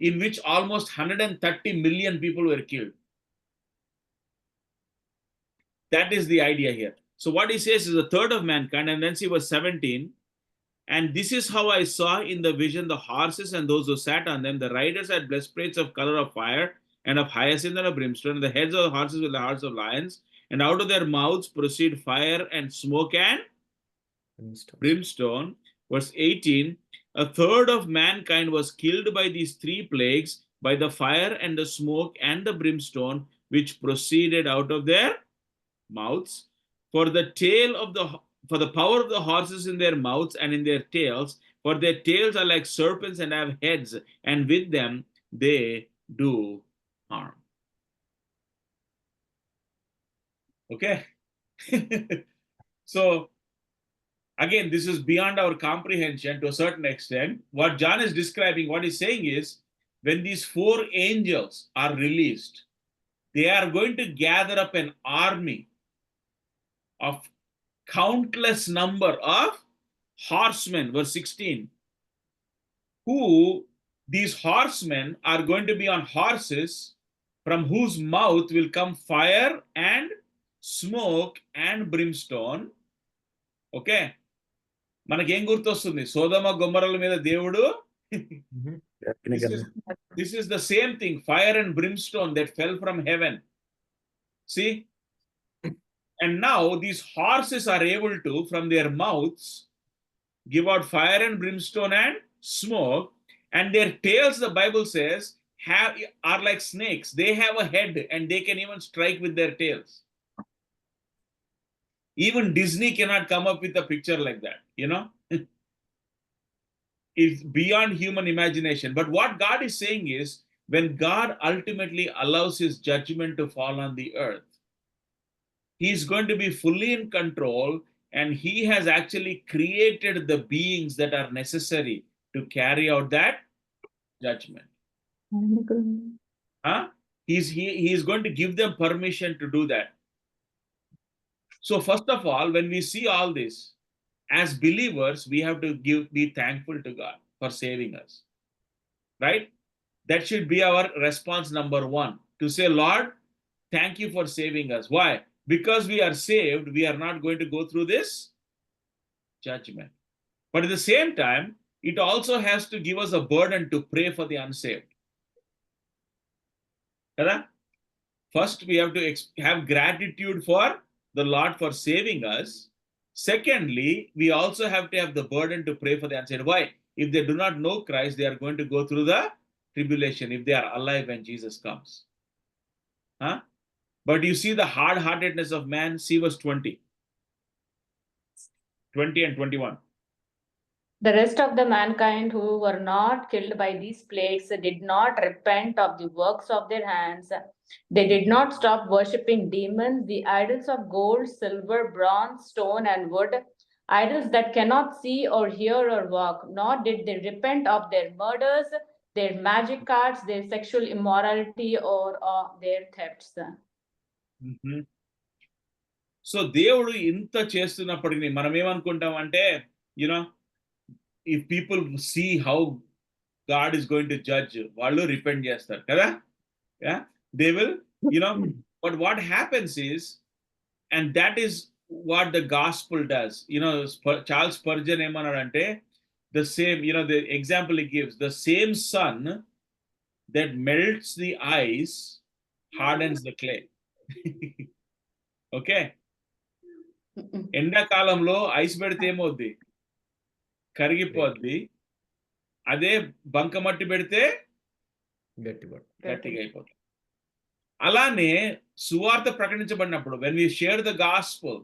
in which almost 130 million people were killed. That is the idea here. So what he says is 1/3 of mankind, and then see verse 17. And this is how I saw in the vision the horses and those who sat on them. The riders had breastplates of color of fire and of hyacinth and of brimstone. And the heads of the horses were the hearts of lions. And out of their mouths proceed fire and smoke and brimstone. Verse 18. 1/3 of mankind was killed by these 3 plagues, by the fire and the smoke and the brimstone. which proceeded out of their mouths. For the power of the horses in their mouths and in their tails, for their tails are like serpents and have heads, and with them they do harm. Okay. So again, this is beyond our comprehension to a certain extent. What John is describing, what he's saying is, when these 4 angels are released, they are going to gather up an army of countless number of horsemen, verse 16, who these horsemen are going to be on horses from whose mouth will come fire and smoke and brimstone. Okay, మనకేం గుర్తొస్తుంది? Sodom గొమొర్రాల మీద దేవుడు, this is the same thing, fire and brimstone that fell from heaven. See, and now these horses are able to, from their mouths, give out fire and brimstone and smoke, and their tails, the Bible says, are like snakes. They have a head and they can even strike with their tails. Even Disney cannot come up with a picture like that, you know. It's beyond human imagination. But what God is saying is, when God ultimately allows his judgment to fall on the earth, he is going to be fully in control, and he has actually created the beings that are necessary to carry out that judgment. He is going to give them permission to do that. So first of all, when we see all this, as believers, we have to be thankful to God for saving us, right? That should be our response number 1, to say, Lord, thank you for saving us. Why? Because we are saved, we are not going to go through this judgment. But at the same time, it also has to give us a burden to pray for the unsaved. First, we have to have gratitude for the Lord for saving us. Secondly, we also have to have the burden to pray for the unsaved. Why? If they do not know Christ, they are going to go through the tribulation if they are alive when Jesus comes. But you see the hard-heartedness of man. See verse 20 and 21. The rest of the mankind who were not killed by these plagues did not repent of the works of their hands. They did not stop worshipping demons, the idols of gold, silver, bronze, stone, and wood, idols that cannot see or hear or walk, nor did they repent of their murders, their magic arts, their sexual immorality, or their thefts. So దేవుడు ఇంత చేస్తున్నప్పటికీ మనం ఏమనుకుంటామంటే, you know, if people see how God is going to judge, వాళ్ళు repent చేస్తారు కదా. Yeah, they will, you know. But what happens is, and that is what the gospel does, you know. Charles Spurgeon ఏమన్నాడంటే, the same, you know, the example he gives, the same sun that melts the ice hardens the clay. Okay, ఎండాకాలంలో ice పెడితే ఏమవుద్ది? కరిగిపోద్ది. అదే బంకమట్టి పెడితే గట్టిగా అయిపోతుంది. అలానే సువార్త ప్రకటించబడినప్పుడు, when we share the gospel,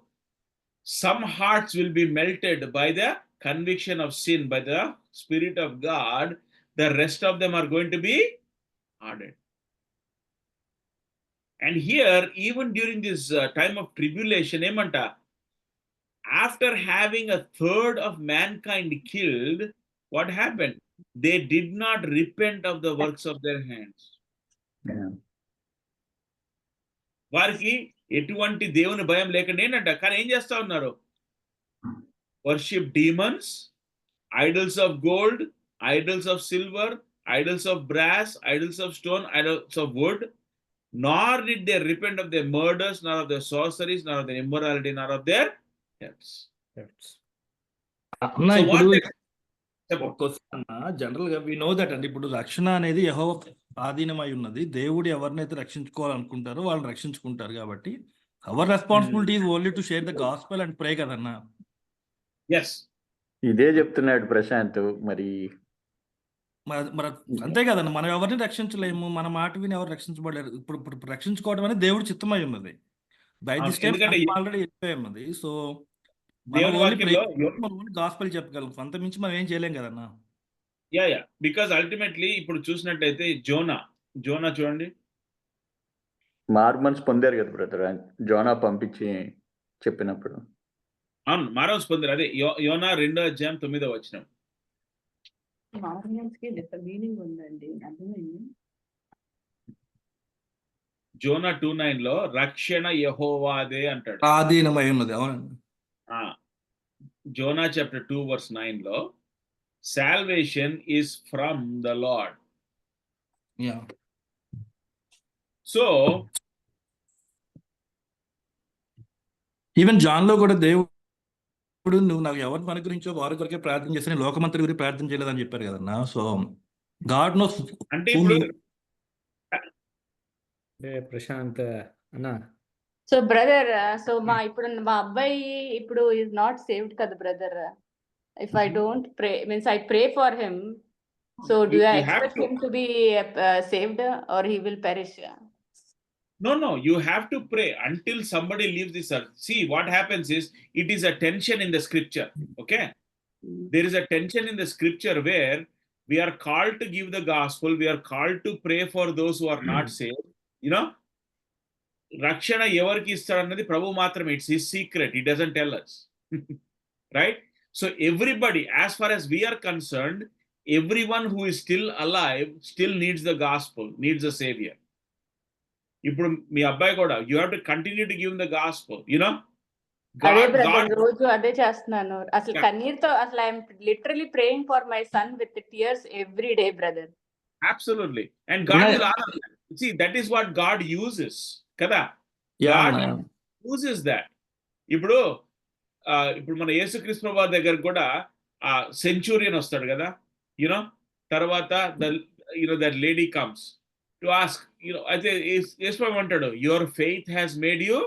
some hearts will be melted by the conviction of sin, by the Spirit of God. The rest of them are going to be hardened. And here, even during this time of tribulation, ఏమంట, after having a third of mankind killed, what happened? They did not repent of the works of their hands. వారికి ఎటువంటి దేవుని భయం లేకుండా ఏంటంట, కానీ ఏం చేస్తా ఉన్నారు? Worship demons, idols of gold, idols of silver, idols of brass, idols of stone, idols of would. Nor did they repent of their murders, nor of their sorceries, nor of their immorality, nor of their thefts. అన్న ఇప్పుడు general గా we know that అండి, ఇప్పుడు రక్షణ అనేది యెహోవా ఆధీనమై ఉన్నది. దేవుడు ఎవరినైతే రక్షించుకోవాలనుకుంటారో వాళ్ళని రక్షించుకుంటారు. కాబట్టి our responsibility is only to share the gospel and pray కదన్నా. Yes, ఇదే చెప్తున్నాడు ప్రశాంత్. మరి మరి అంతే కదండి, మనం ఎవరిని రక్షించలేము, మన మాట విని ఎవరు రక్షించబడలేరు. ఇప్పుడు రక్షించుకోవడం అనేది దేవుడి చిత్తమై ఉన్నది. బై అవును, దిస్ టైం ఎందుకంటే ఆల్రెడీ వెళ్ళిపోయి ఉన్నది. సో మనం దేవుని ఓన్లీ వాక్యంలో మనం ఓన్లీ గాస్పెల్ చెప్పగలం, అంత మించి మనం ఏం చేయలేం కదన్నా. యా బికాజ్ అల్టిమేట్లీ ఇప్పుడు చూసినట్టయితే జోనా చూడండి, మార్మన్స్ పొందారు కదా బ్రదర్, జోనా పంపించి చెప్పినప్పుడు. అవును మారవస్ పొందారు. అదే యోనా 2వ అధ్యాయం 9వ వచనం. మీనింగ్ ఉందండి, అర్థమైంది. జోనా 2:9 లో రక్షణ యెహోవాదే అంటాడు. ఆధీనమై ఉన్నది. అవునండి. జోనా చాప్టర్ 2 వర్స్ 9 లో salvation is from the Lord. Yeah so even John లో కూడా దేవుడు నువ్వు నాకు ఎవరిని అనుగ్రహించో వారి కొరకే ప్రార్థన చేస్తే నేను లోకమంతటి గురించి ప్రార్థన చేయలేదని చెప్పారు కదన్నా. So God knows. అంటే ఇప్పుడు ప్రశాంత్ అన్నా, సో బ్రదర్, సో ఇప్పుడు మా అబ్బాయి ఇప్పుడు ఈజ్ నాట్ సేవ్డ్ కదా brother. If I don't pray means I pray for him, so do I you have expect to. Him to be saved or he will perish? No, you have to pray until somebody leaves this earth. See, what happens is, it is a tension in the scripture, okay? There is a tension in the scripture where we are called to give the gospel, we are called to pray for those who are not saved. You know, రక్షణ ఎవరికి ఇస్తాడన్నది ప్రభు మాత్రమే. It's his secret, he doesn't tell us. Right? So everybody, as far as we are concerned, everyone who is still alive still needs the gospel, needs a savior. ఇప్పుడు మీ అబ్బాయి కూడా, you have to continue to give the gospel, you know. అదే brother, రోజు అదే చేస్తున్నాను. అసలు కన్నీరుతో, అసలు I'm literally praying for my son with tears every day brother. Absolutely. And God will honour that. See, that is what God uses కదా. God uses that. ఇప్పుడు మన యేసుక్రీస్తు ప్రభువు దగ్గర కూడా ఆ సెంచూరియన్ వస్తాడు కదా, యునో. తర్వాత that lady comes to ask, అయితే యేసు అంటాడు, your faith has made you,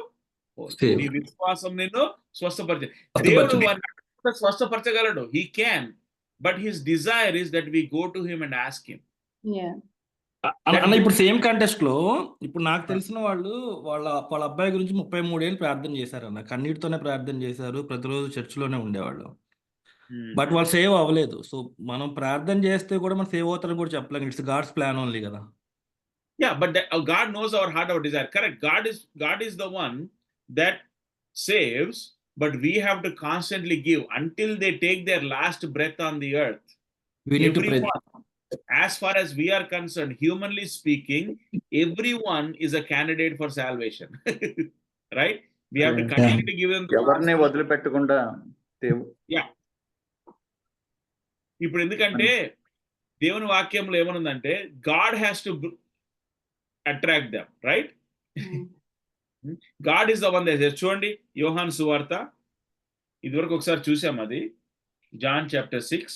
నీ విశ్వాసం నిన్ను స్వస్థపరిచే. దేవుడు వారిని స్వస్థపరచగలడు, he can, but his desire is that we go to him and ask him. అన్న ఇప్పుడు సేమ్ కంటెస్ట్ లో ఇప్పుడు నాకు తెలిసిన వాళ్ళు వాళ్ళ అబ్బాయి గురించి 33 ఏళ్ళు ప్రార్థన చేశారు అన్న, కన్నీటితోనే ప్రార్థన చేశారు, ప్రతిరోజు చర్చిలోనే ఉండేవాళ్ళు. బట్ వాళ్ళు సేవ్ అవ్వలేదు. సో మనం ప్రార్థన చేస్తే కూడా మనం సేవ్ అవుతారని కూడా చెప్పలేం. ఇట్స్ గాడ్స్ ప్లాన్ ఓన్లీ కదా. Yeah, but God knows our heart, our desire. Correct. God is the one that saves, but we have to constantly give until they take their last breath on the earth. We need to pray. As far as we are concerned, humanly speaking, everyone is a candidate for salvation. Right? We have to continue to give them the ఎవరిని వదిలిపెట్టకుండా. Yeah. ఇప్పుడు ఎందుకంటే దేవుని వాక్యంలో ఏమనుందంటే, God has to attract them, right? God is the one that says. చూడండి యోహాను సువార్త, ఇదివరకు ఒకసారి చూసాం, అది John chapter 6.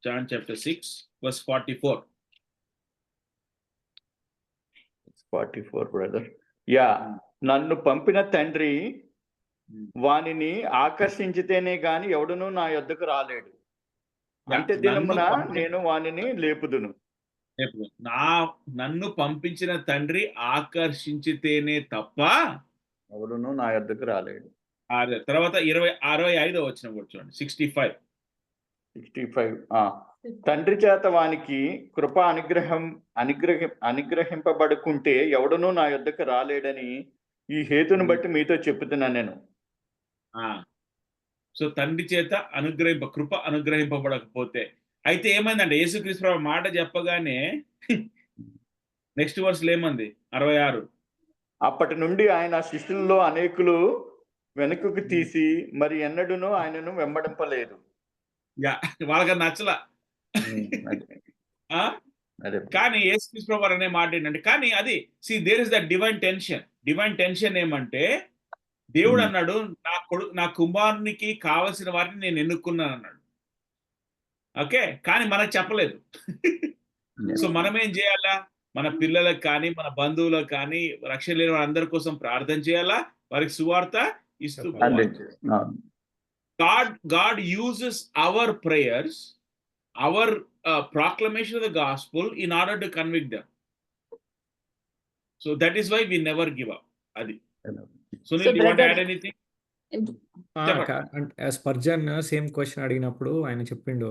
John chapter 6 verse 44. 44 brother. Yeah, నన్ను పంపిన తండ్రి వానిని ఆకర్షించితేనే గాని ఎవడును నా యొద్దకు రాలేడు. అంత్య దినమున నేను వానిని లేపుదును. నన్ను పంపించిన తండ్రి ఆకర్షించితేనే తప్ప ఎవడును నా యొద్దకు రాలేడు. తర్వాత 65వ వచనం కూడా చూడండి, 65. తండ్రి చేత వానికి కృప అనుగ్రహింపబడుకుంటే ఎవడును నా యొద్దకు రాలేడని ఈ హేతును బట్టి మీతో చెప్తున్నాను నేను. సో తండ్రి చేత కృప అనుగ్రహింపబడకపోతే, అయితే ఏమైందంటే యేసుక్రీస్తు మాట చెప్పగానే నెక్స్ట్ వర్స్ ఏమంది, 66. అప్పటి నుండి ఆయన శిష్యుల్లో అనేకులు వెనుకకు తీసి మరి ఎన్నడూనూ ఆయనను వెంబడింపలేదు. వాళ్ళకి నచ్చలా. కానీ యేసుక్రీస్తు ప్రభువు అనే మాట ఏంటంటే, కానీ అది there is the divine tension ఏమంటే, దేవుడు అన్నాడు, నా కుమారునికి కావలసిన వారిని నేను ఎన్నుకున్నాను అన్నాడు. ఓకే, కానీ మనకు చెప్పలేదు. సో మనం ఏం చేయాలా? మన పిల్లలకు కానీ మన బంధువులకు కానీ రక్షణ లేని వారందరి కోసం ప్రార్థన చేయాలా, వారికి సువార్త ఇస్తూ చెప్పాలి. పోవాలి. అందించే God uses our prayers, our proclamation of the gospel in order to convict them. So that is why we never give up. Adi. Sunil, you want to brother- add anything? Spurgeon same question అడిగినప్పుడు ఆయన చెప్పిండు,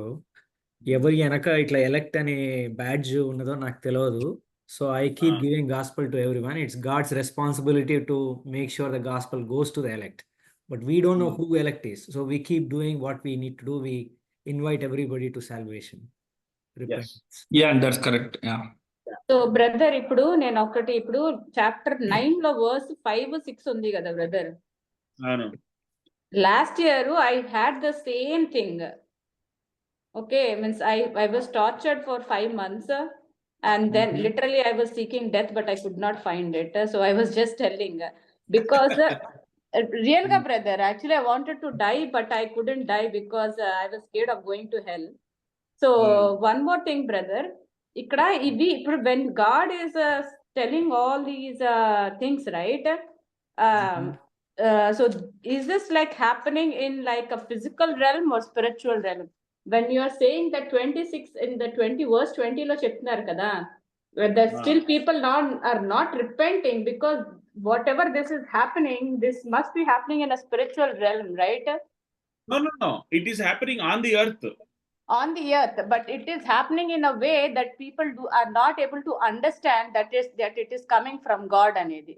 ఎవరి వెనక ఇట్లా elect అనే badge ఉన్నదో నాకు తెలియదు, so I keep giving gospel to everyone. It's God's responsibility to make sure the gospel goes to the elect, but we don't know who elect is, so we keep doing what we need to do. We invite everybody to salvation. Yeah, that's correct. Yeah, so brother ఇప్పుడు నేను ఇప్పుడు chapter 9 లో verse 5, 6 ఉంది కదా brother. అవును. Last year I had the same thing. Okay, means I was tortured for 5 months, and then literally I was seeking death, but I could not find it. So I was just telling, because real ga brother, actually I wanted to die, but I couldn't die because I was scared of going to hell. So one more thing brother, ikkada ivi ippudu when God is telling all these things, right? So is this like happening in like a physical realm or spiritual realm? When you are saying that 26 in the 20 verse 20 lo cheptunaru kada, where that still people are not repenting, because whatever this is happening, this must be happening in a spiritual realm, right? No. It is happening on the earth. On the earth, but it is happening in a way that people are not able to understand that it is coming from God anedi,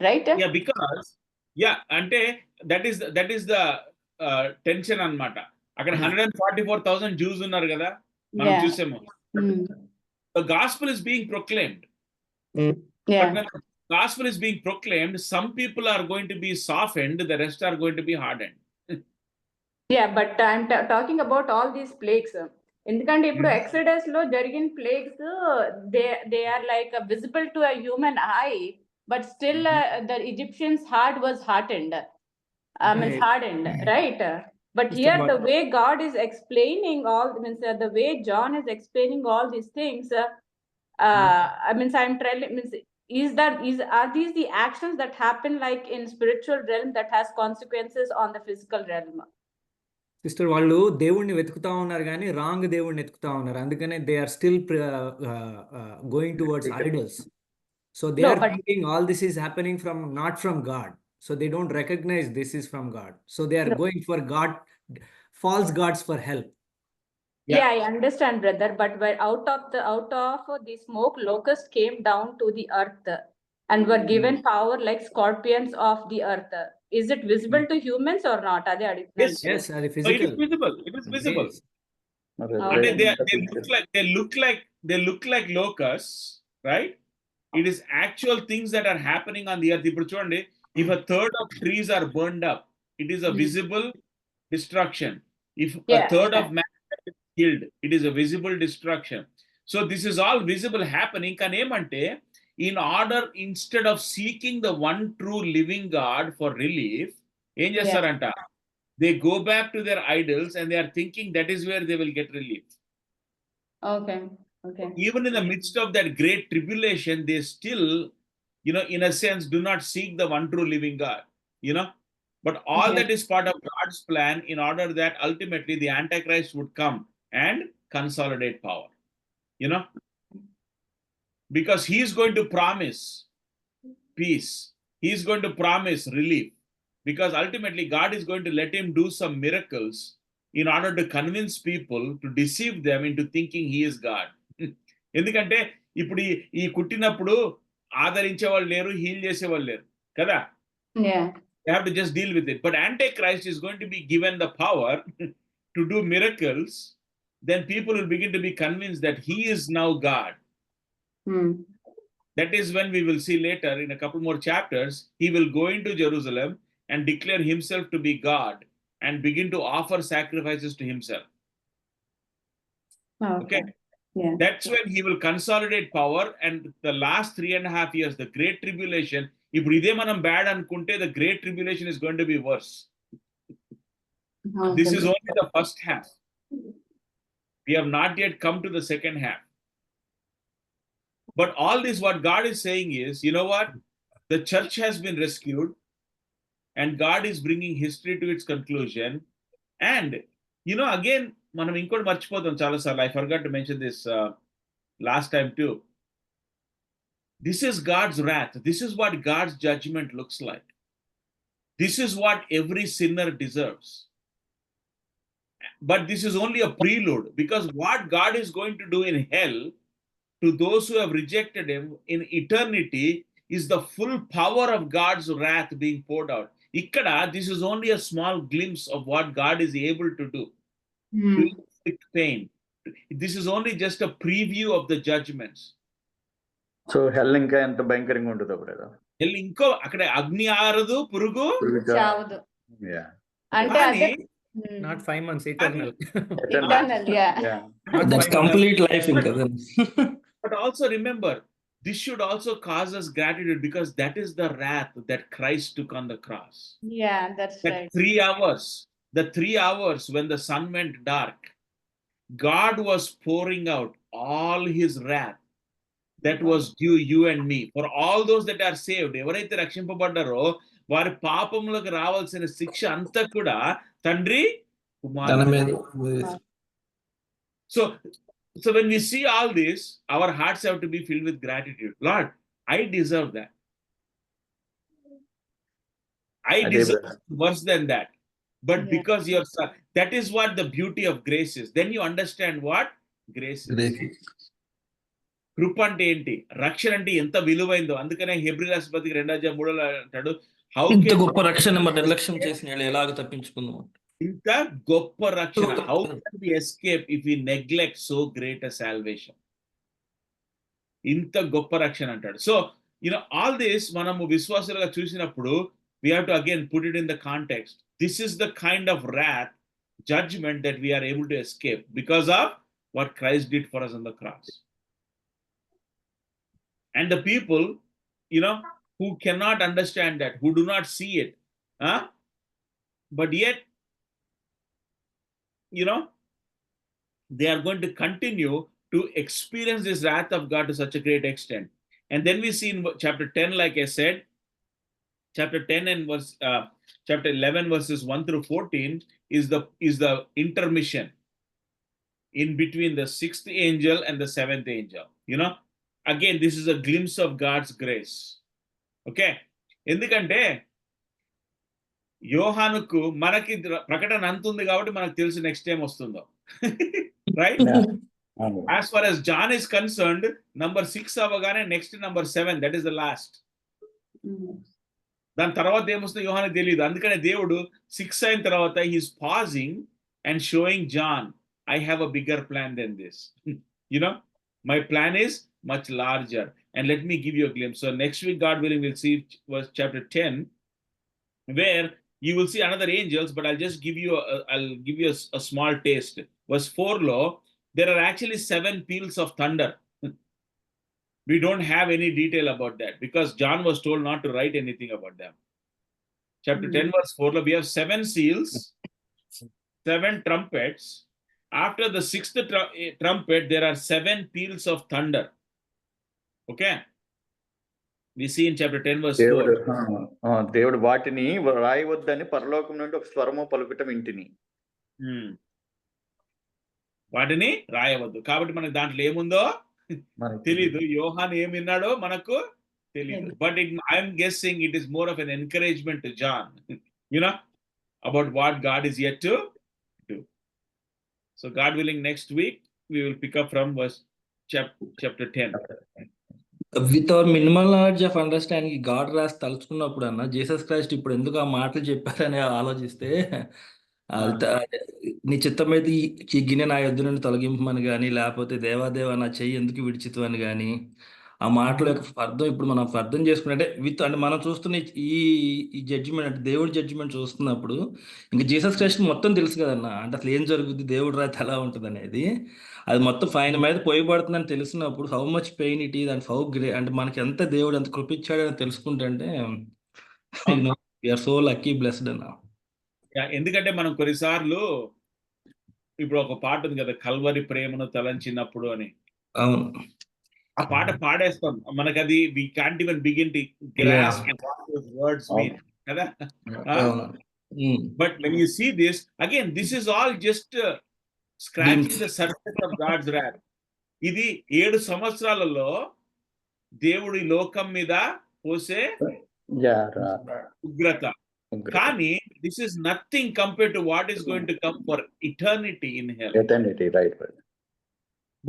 right? Yeah, because ante that is the tension annamata. అక్కడ 144,000 Jews ఉన్నారు కదా, మనం చూసాము. The gospel is being proclaimed. But when the gospel is being proclaimed, some people are going to be softened, the rest are going to be hardened. Yeah, but I'm talking about all these plagues. ఎందుకంటే ఇప్పుడు Exodus లో జరిగిన plagues they are like visible to a human eye, but still the Egyptians' heart was hardened. Hardened, right? But here the way God is explaining all, the way John is explaining all these things, I'm telling, are these the actions that happen like in spiritual realm that has consequences on the physical realm? Sister, వాళ్ళు దేవుణ్ణి వెతుకుతా ఉన్నారు కానీ wrong దేవుణ్ణి వెతుకుతా ఉన్నారు, అందుకనే they are still going towards idols. So they are thinking all this is happening from not from God, so they don't recognize this is from God, so they are going for God, false gods for help. Yeah, I understand brother, but where out of the smoke locusts came down to the earth and were given power like scorpions of the earth. Is it visible to humans or not? Yes, అది So it physical. is visible. It is visible. Yes. And they look like locusts, right? It is actual things that are happening on the earth. ఇప్పుడు చూడండి, if a third of trees are burned up, it is a visible destruction. If a third of man is killed, it is a visible destruction. So this is all visible happening. Kan emante, in order, instead of seeking the one true living God for relief, ఏం చేస్తారంట, they go back to their idols and they are thinking that is where they will get relief. Okay. Even in the midst of that great tribulation, they still, in a sense, do not seek the one true living God, But all that is part of God's plan in order that ultimately the Antichrist would come and consolidate power, Because he is going to promise peace. He is going to promise relief. Because ultimately God is going to let him do some miracles in order to convince people, to deceive them into thinking he is God. ఎందుకంటే ఇప్పుడు ఈ కుట్టినప్పుడు ఆదరించే వాళ్ళు లేరు, heal చేసే వాళ్ళు లేరు కదా. They have to just deal with it. But Antichrist is going to be given the power to do miracles. Then people will begin to be convinced that he is now God. That is when we will see later in a couple more chapters, he will go into Jerusalem and declare himself to be God and begin to offer sacrifices to himself. Okay. Yeah. That's when he will consolidate power, and the last 3.5 years, the great tribulation, ఇప్పుడు ఇదే మనం bad అనుకుంటే the great tribulation is going to be worse. This is only the first half. We have not yet come to the second half. But all this, what God is saying is, you know what? The church has been rescued, and God is bringing history to its conclusion. And again, మనం ఇంకోటి మర్చిపోతాం చాలాసార్లు. I forgot to mention this last time too. This is God's wrath. This is what God's judgment looks like. This is what every sinner deserves. But this is only a prelude, because what God is going to do in hell to those who have rejected him in eternity is the full power of God's wrath being poured out. Ikkada, this is only a small glimpse of what God is able to do. To inflict pain. This is only just a preview of the judgments. So hell ఇంకా ఎంత భయంకరంగా ఉంటుందో brother. Hell ఇంకో అక్కడ అగ్ని ఆరదు, పురుగు చావదు. Yeah. అంటే అదే Not 5 months, eternal. eternal, yeah. Yeah. Not that's 5 months. Complete life ఇంకా But also remember, this should also cause us gratitude, because that is the wrath that Christ took on the cross. Yeah, that's That right. 3 hours, the 3 hours when the sun went dark, God was pouring out all his wrath that was due you and me. For all those that are saved, ఎవరైతే రక్షింపబడ్డారో వారి పాపములకు రావాల్సిన శిక్ష అంతా కూడా తండ్రి తన కుమారుడు. మీద So when we see all this, our hearts have to be filled with gratitude. Lord, I deserve that. I Ade deserve brother. worse than that. But Yeah. because you're son, that is what the beauty of grace is. Then you understand what grace is. కృప అంటే ఏంటి, రక్షణ అంటే ఎంత విలువైందో. అందుకనే Hebrew రాష్ట్రపతికి 2:3 అంటాడు, how ఇంత గొప్ప రక్షణ మరి నిర్లక్ష్యం చేసిన వాళ్ళు ఎలాగ తప్పించుకుందాం. ఇంత గొప్ప రక్షణ, how can we escape if we neglect so great a salvation. ఇంత గొప్ప రక్షణ అంటాడు. సో ఆల్ దిస్ మనము విశ్వాసులుగా చూసినప్పుడు we have to again put it in the context. This is the kind of wrath, judgment that we are able to escape because of what Christ did for us on the cross. And the people, who cannot understand that, who do not see it, but yet, they are going to continue to experience this wrath of God to such a great extent. And then we see in chapter 10, like I said, chapter 10 and chapter 11 verses 1 through 14 is the intermission in between the 6th angel and the 7th angel. Again, this is a glimpse of God's grace. Okay, ఎందుకంటే యోహానుకు మనకి ప్రకటన అంతుంది కాబట్టి మనకు తెలుసు next time వస్తుందో. Right? As far as John is concerned, number 6 అవగానే next number 7, that is the last. దాని తర్వాత ఏమొస్తుందో యోహానుకు తెలియదు. అందుకనే దేవుడు 6 అయిన తర్వాత he's pausing and showing John, I have a bigger plan than this. My plan is much larger, and let me give you a glimpse. So next week, God willing, we'll see verse chapter 10, where you will see another angels, but I'll just give you a small taste. Verse 4 lo, there are actually 7 peals of thunder. We don't have any detail about that because John was told not to write anything about them. Chapter 10 verse 4 lo, we have 7 seals, 7 trumpets. After the 6th trumpet, there are 7 peals of thunder. Okay? We see in chapter 10 verse 4. దేవుడు వాటిని రాయవద్దని పరలోకం నుండి ఒక స్వరము పలుకటం వింటిని. వాటిని రాయవద్దు. కాబట్టి మనకు దాంట్లో ఏముందో తెలీదు. యోహాను ఏమి విన్నాడో మనకు తెలీదు. But I'm guessing it is more of an encouragement to John, about what God is yet to do. So God willing, next week we will pick up from verse chapter 10. With our minimal knowledge of understanding God రాసి తలుచుకున్నప్పుడు అన్న Jesus Christ ఇప్పుడు ఎందుకు ఆ మాటలు చెప్పారని ఆలోచిస్తే నీ చిత్తం మీద ఈ గిన్నె నా యొద్ద నుండి తొలగింపమని కానీ, లేకపోతే దేవాదేవ నా చెయ్యి ఎందుకు విడిచితు అని కానీ, ఆ మాటల యొక్క అర్థం ఇప్పుడు మనం అర్థం చేసుకున్నట్టే అంటే మనం చూస్తున్న ఈ జడ్జిమెంట్, అంటే దేవుడి జడ్జిమెంట్ చూస్తున్నప్పుడు ఇంకా జీసస్ క్రైస్ట్ మొత్తం తెలుసు కదన్న. అంటే అసలు ఏం జరుగుద్ది, దేవుడు రాత ఎలా ఉంటుంది అనేది, అది మొత్తం ఆయన మీద పోయబడుతుందని తెలిసినప్పుడు how much pain it is and how great, అంటే మనకి ఎంత దేవుడు ఎంత కృపించాడని తెలుసుకుంటే వీఆర్ సో లక్కీ, బ్లెస్డ్ అన్న. ఎందుకంటే మనం కొన్నిసార్లు ఇప్పుడు ఒక పాట ఉంది కదా, కల్వరి ప్రేమను తలంచినప్పుడు అని. అవును, ఆ పాట పాడేస్తాం, మనకు అది we can't even begin to grasp what those words mean కదా. But when you see this again, this is all just scratching the surface of God's wrath. ఇది 7 సంవత్సరాలలో దేవుడి లోకం మీద పోసే ఉగ్రత. కానీ this is nothing compared to what is going to come for eternity in hell. Eternity, right.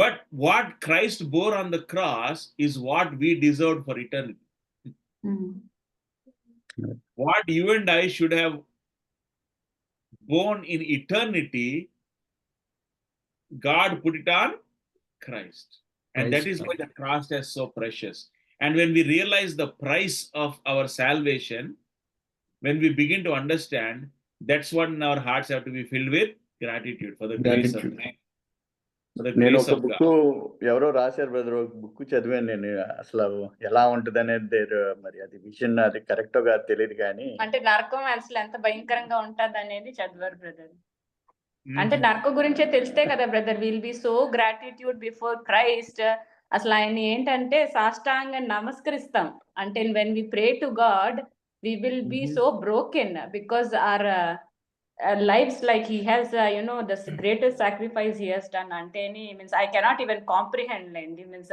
But what Christ bore on the cross is what we deserved for eternity. What you and I should have borne in eternity, God put it on Christ. And that is why the cross is so precious. And when we realize the price of our salvation, when we begin to understand, that's what in our hearts have to be filled with gratitude for the grace of God. నేను ఒక book ఎవరో రాశారు brother, ఒక book చదివాను నేను. అసలు ఎలా ఉంటది అనేది మరి అది విషయం అది కరెక్ట్ గా తెలియదు, కానీ అంటే నరకం అసలు ఎంత భయంకరంగా ఉంటది అనేది చదివారు బ్రదర్. అంటే నరకం గురించే తెలిస్తే కదా brother, will be so gratitude before Christ. అసలు ఆయన ఏంటంటే సాష్టాంగం నమస్కరిస్తాం. అంటే when we pray to God we will be so broken because our lives, like he has the greatest sacrifice he has done. Ante means I cannot even comprehend. Means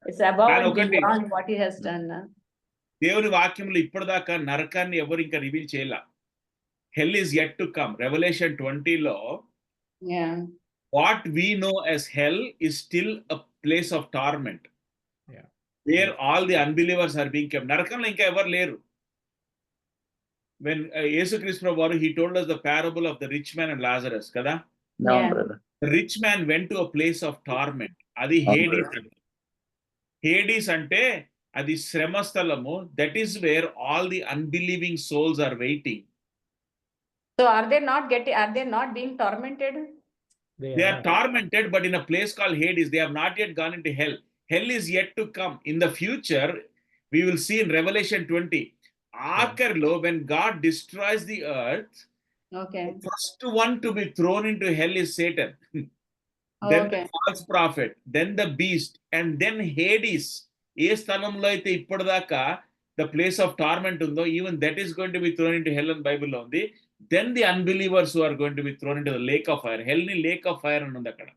it's above and beyond what he has done. దేవుని వాక్యంలో ఇప్పటిదాకా నరకాన్ని ఎవరు ఇంకా reveal చేయలా. Hell is yet to come. Revolution 20 లో what we know as hell is still a place of torment, where all the unbelievers are being kept. నరకంలో ఇంకా ఎవరు లేరు. When Yesu Christ Prabhu, he told us the parable of the rich man and Lazarus, kada? The rich man went to a place of torment. Adi Hades. Hades ante adi shrama stalamu. That is where all the unbelieving souls are waiting. So are they not being tormented? They are tormented, but in a place called Hades. They have not yet gone into hell. Hell is yet to come. In the future, we will see in Revelation 20. Akarlo, when God destroys the earth, the first one to be thrown into hell is Satan. Then the false prophet, then the beast, and then Hades. ఏ స్థలంలో అయితే ఇప్పటిదాకా the place of torment ఉందో, even that is going to be thrown into hell అని బైబిల్లో ఉంది. Then the unbelievers who are going to be thrown into the lake of fire. Hell ni lake of fire అని ఉంది అక్కడ.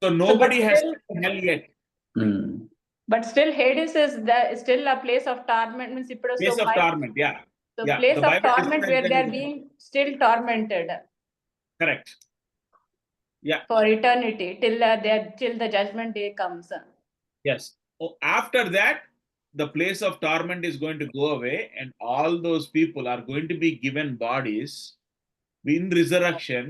So nobody has seen hell yet. But still Hades is still a place of torment. Means place of torment, yeah. So place of torment where they are being still tormented. Correct. Yeah. For eternity, till the judgment day comes. Yes. After that, the place of torment is going to go away, and all those people are going to be given bodies in resurrection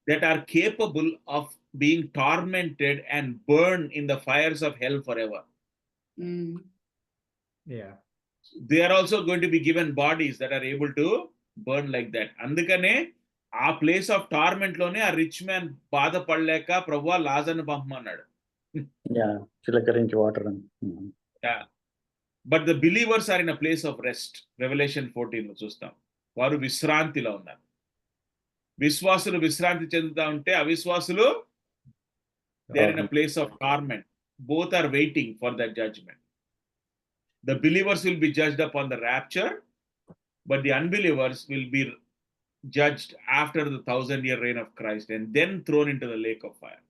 that are capable of being tormented and burned in the fires of hell forever. They are also going to be given bodies that are able to burn like that. Andukane aa place of torment lone a rich man baadha padleka ప్రభువా లాజర్ను పంపమన్నాడు. చిలకరించి water. But the believers are in a place of rest. Revelation 14 లో చూస్తాం, వారు విశ్రాంతిలో ఉన్నారు. విశ్వాసులు విశ్రాంతి చెందుతా ఉంటే అవిశ్వాసులు they are in a place of torment. Both are waiting for that judgment. The believers will be judged upon the rapture, but the unbelievers will be judged after the 1,000-year reign of Christ and then thrown into the lake of fire.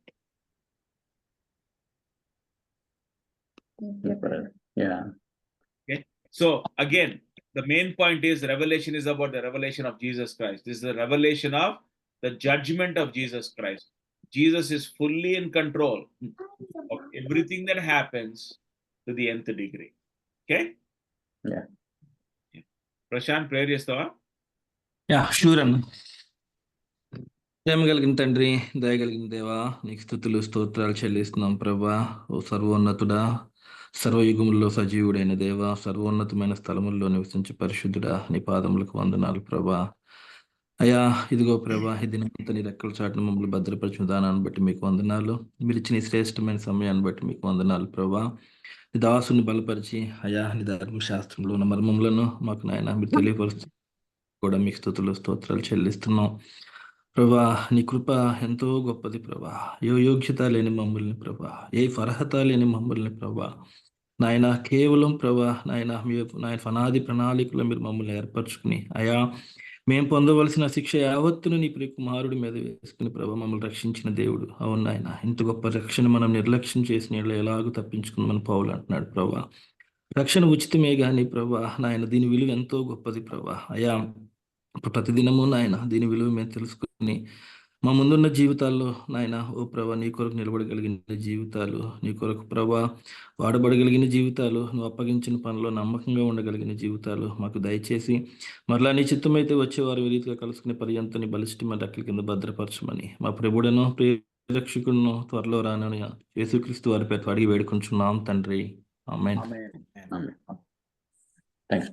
Okay. So again, the main point is Revelation is about the revelation of Jesus Christ. This is the revelation of the judgment of Jesus Christ. Jesus is fully in control of everything that happens to the nth degree. Okay? Yeah. Prashant, prayer చేస్తావా? Sure అన్న. ప్రేమ కలిగిన తండ్రి, దయగలిగిన దేవా, నీకు స్తుతులు స్తోత్రాలు చెల్లిస్తున్నాం ప్రభా. ఓ సర్వోన్నతుడా, సర్వయుగముల్లో సజీవుడైన దేవా, సర్వోన్నతమైన స్థలముల్లో నివసించే పరిశుద్ధుడా, నీ పాదములకు వందనాలు ప్రభా. అయ్యా, ఇదిగో ప్రభా, ఈ దినమంతా నీ రెక్కల చాటున మమ్మల్ని భద్రపరిచిన దానాన్ని బట్టి మీకు వందనాలు. మీరు ఇచ్చిన శ్రేష్టమైన సమయాన్ని బట్టి మీకు వందనాలు ప్రభా. నీ దాసుని బలపరిచి అయ్యా, నీ ధర్మశాస్త్రంలో ఉన్న మర్మములను మాకు నాయన మీరు తెలియపరుస్తూ కూడా మీకు స్తుతులు స్తోత్రాలు చెల్లిస్తున్నాం ప్రభా నీ కృప ఎంతో గొప్పది ప్రభా. ఏ యోగ్యత లేని మమ్మల్ని ప్రభా, ఏ అర్హత లేని మమ్మల్ని ప్రభా, నాయన కేవలం ప్రభా నాయన మీ నాయన అనాది ప్రణాళికలో మీరు మమ్మల్ని ఏర్పరచుకుని అయా మేము పొందవలసిన శిక్ష యావత్తును నీ ప్రియ కుమారుడి మీద వేసుకుని ప్రభా మమ్మల్ని రక్షించిన దేవుడు. అవును నాయన, ఇంత గొప్ప రక్షణ మనం నిర్లక్ష్యం చేసిన యెడల ఎలాగూ తప్పించుకుని పౌలు అంటున్నాడు ప్రభా. రక్షణ ఉచితమే కానీ ప్రభా నాయన దీని విలువ ఎంతో గొప్పది ప్రభా. అయా ప్రతిదినము నాయన దీని విలువ మేము తెలుసుకుని మా ముందున్న జీవితాల్లో నాయన ఓ ప్రభా నీ కొరకు నిలబడగలిగిన జీవితాలు, నీ కొరకు ప్రభా వాడబడగలిగిన జీవితాలు, నువ్వు అప్పగించిన పనిలో నమ్మకంగా ఉండగలిగిన జీవితాలు మాకు దయచేసి మరలా నీ చిత్తమైతే వచ్చేవారు రీతిగా కలుసుకునే పర్యంతని బలిష్టమైన రెక్కల కింద భద్రపరచమని మా ప్రభుడను ప్రియ రక్షకులను త్వరలో రానని యేసుక్రీస్తు వారి పేరు అడిగి వేడుకుంటున్నాం తండ్రి. ఆమేన్. ఆమేన్. థ్యాంక్స్.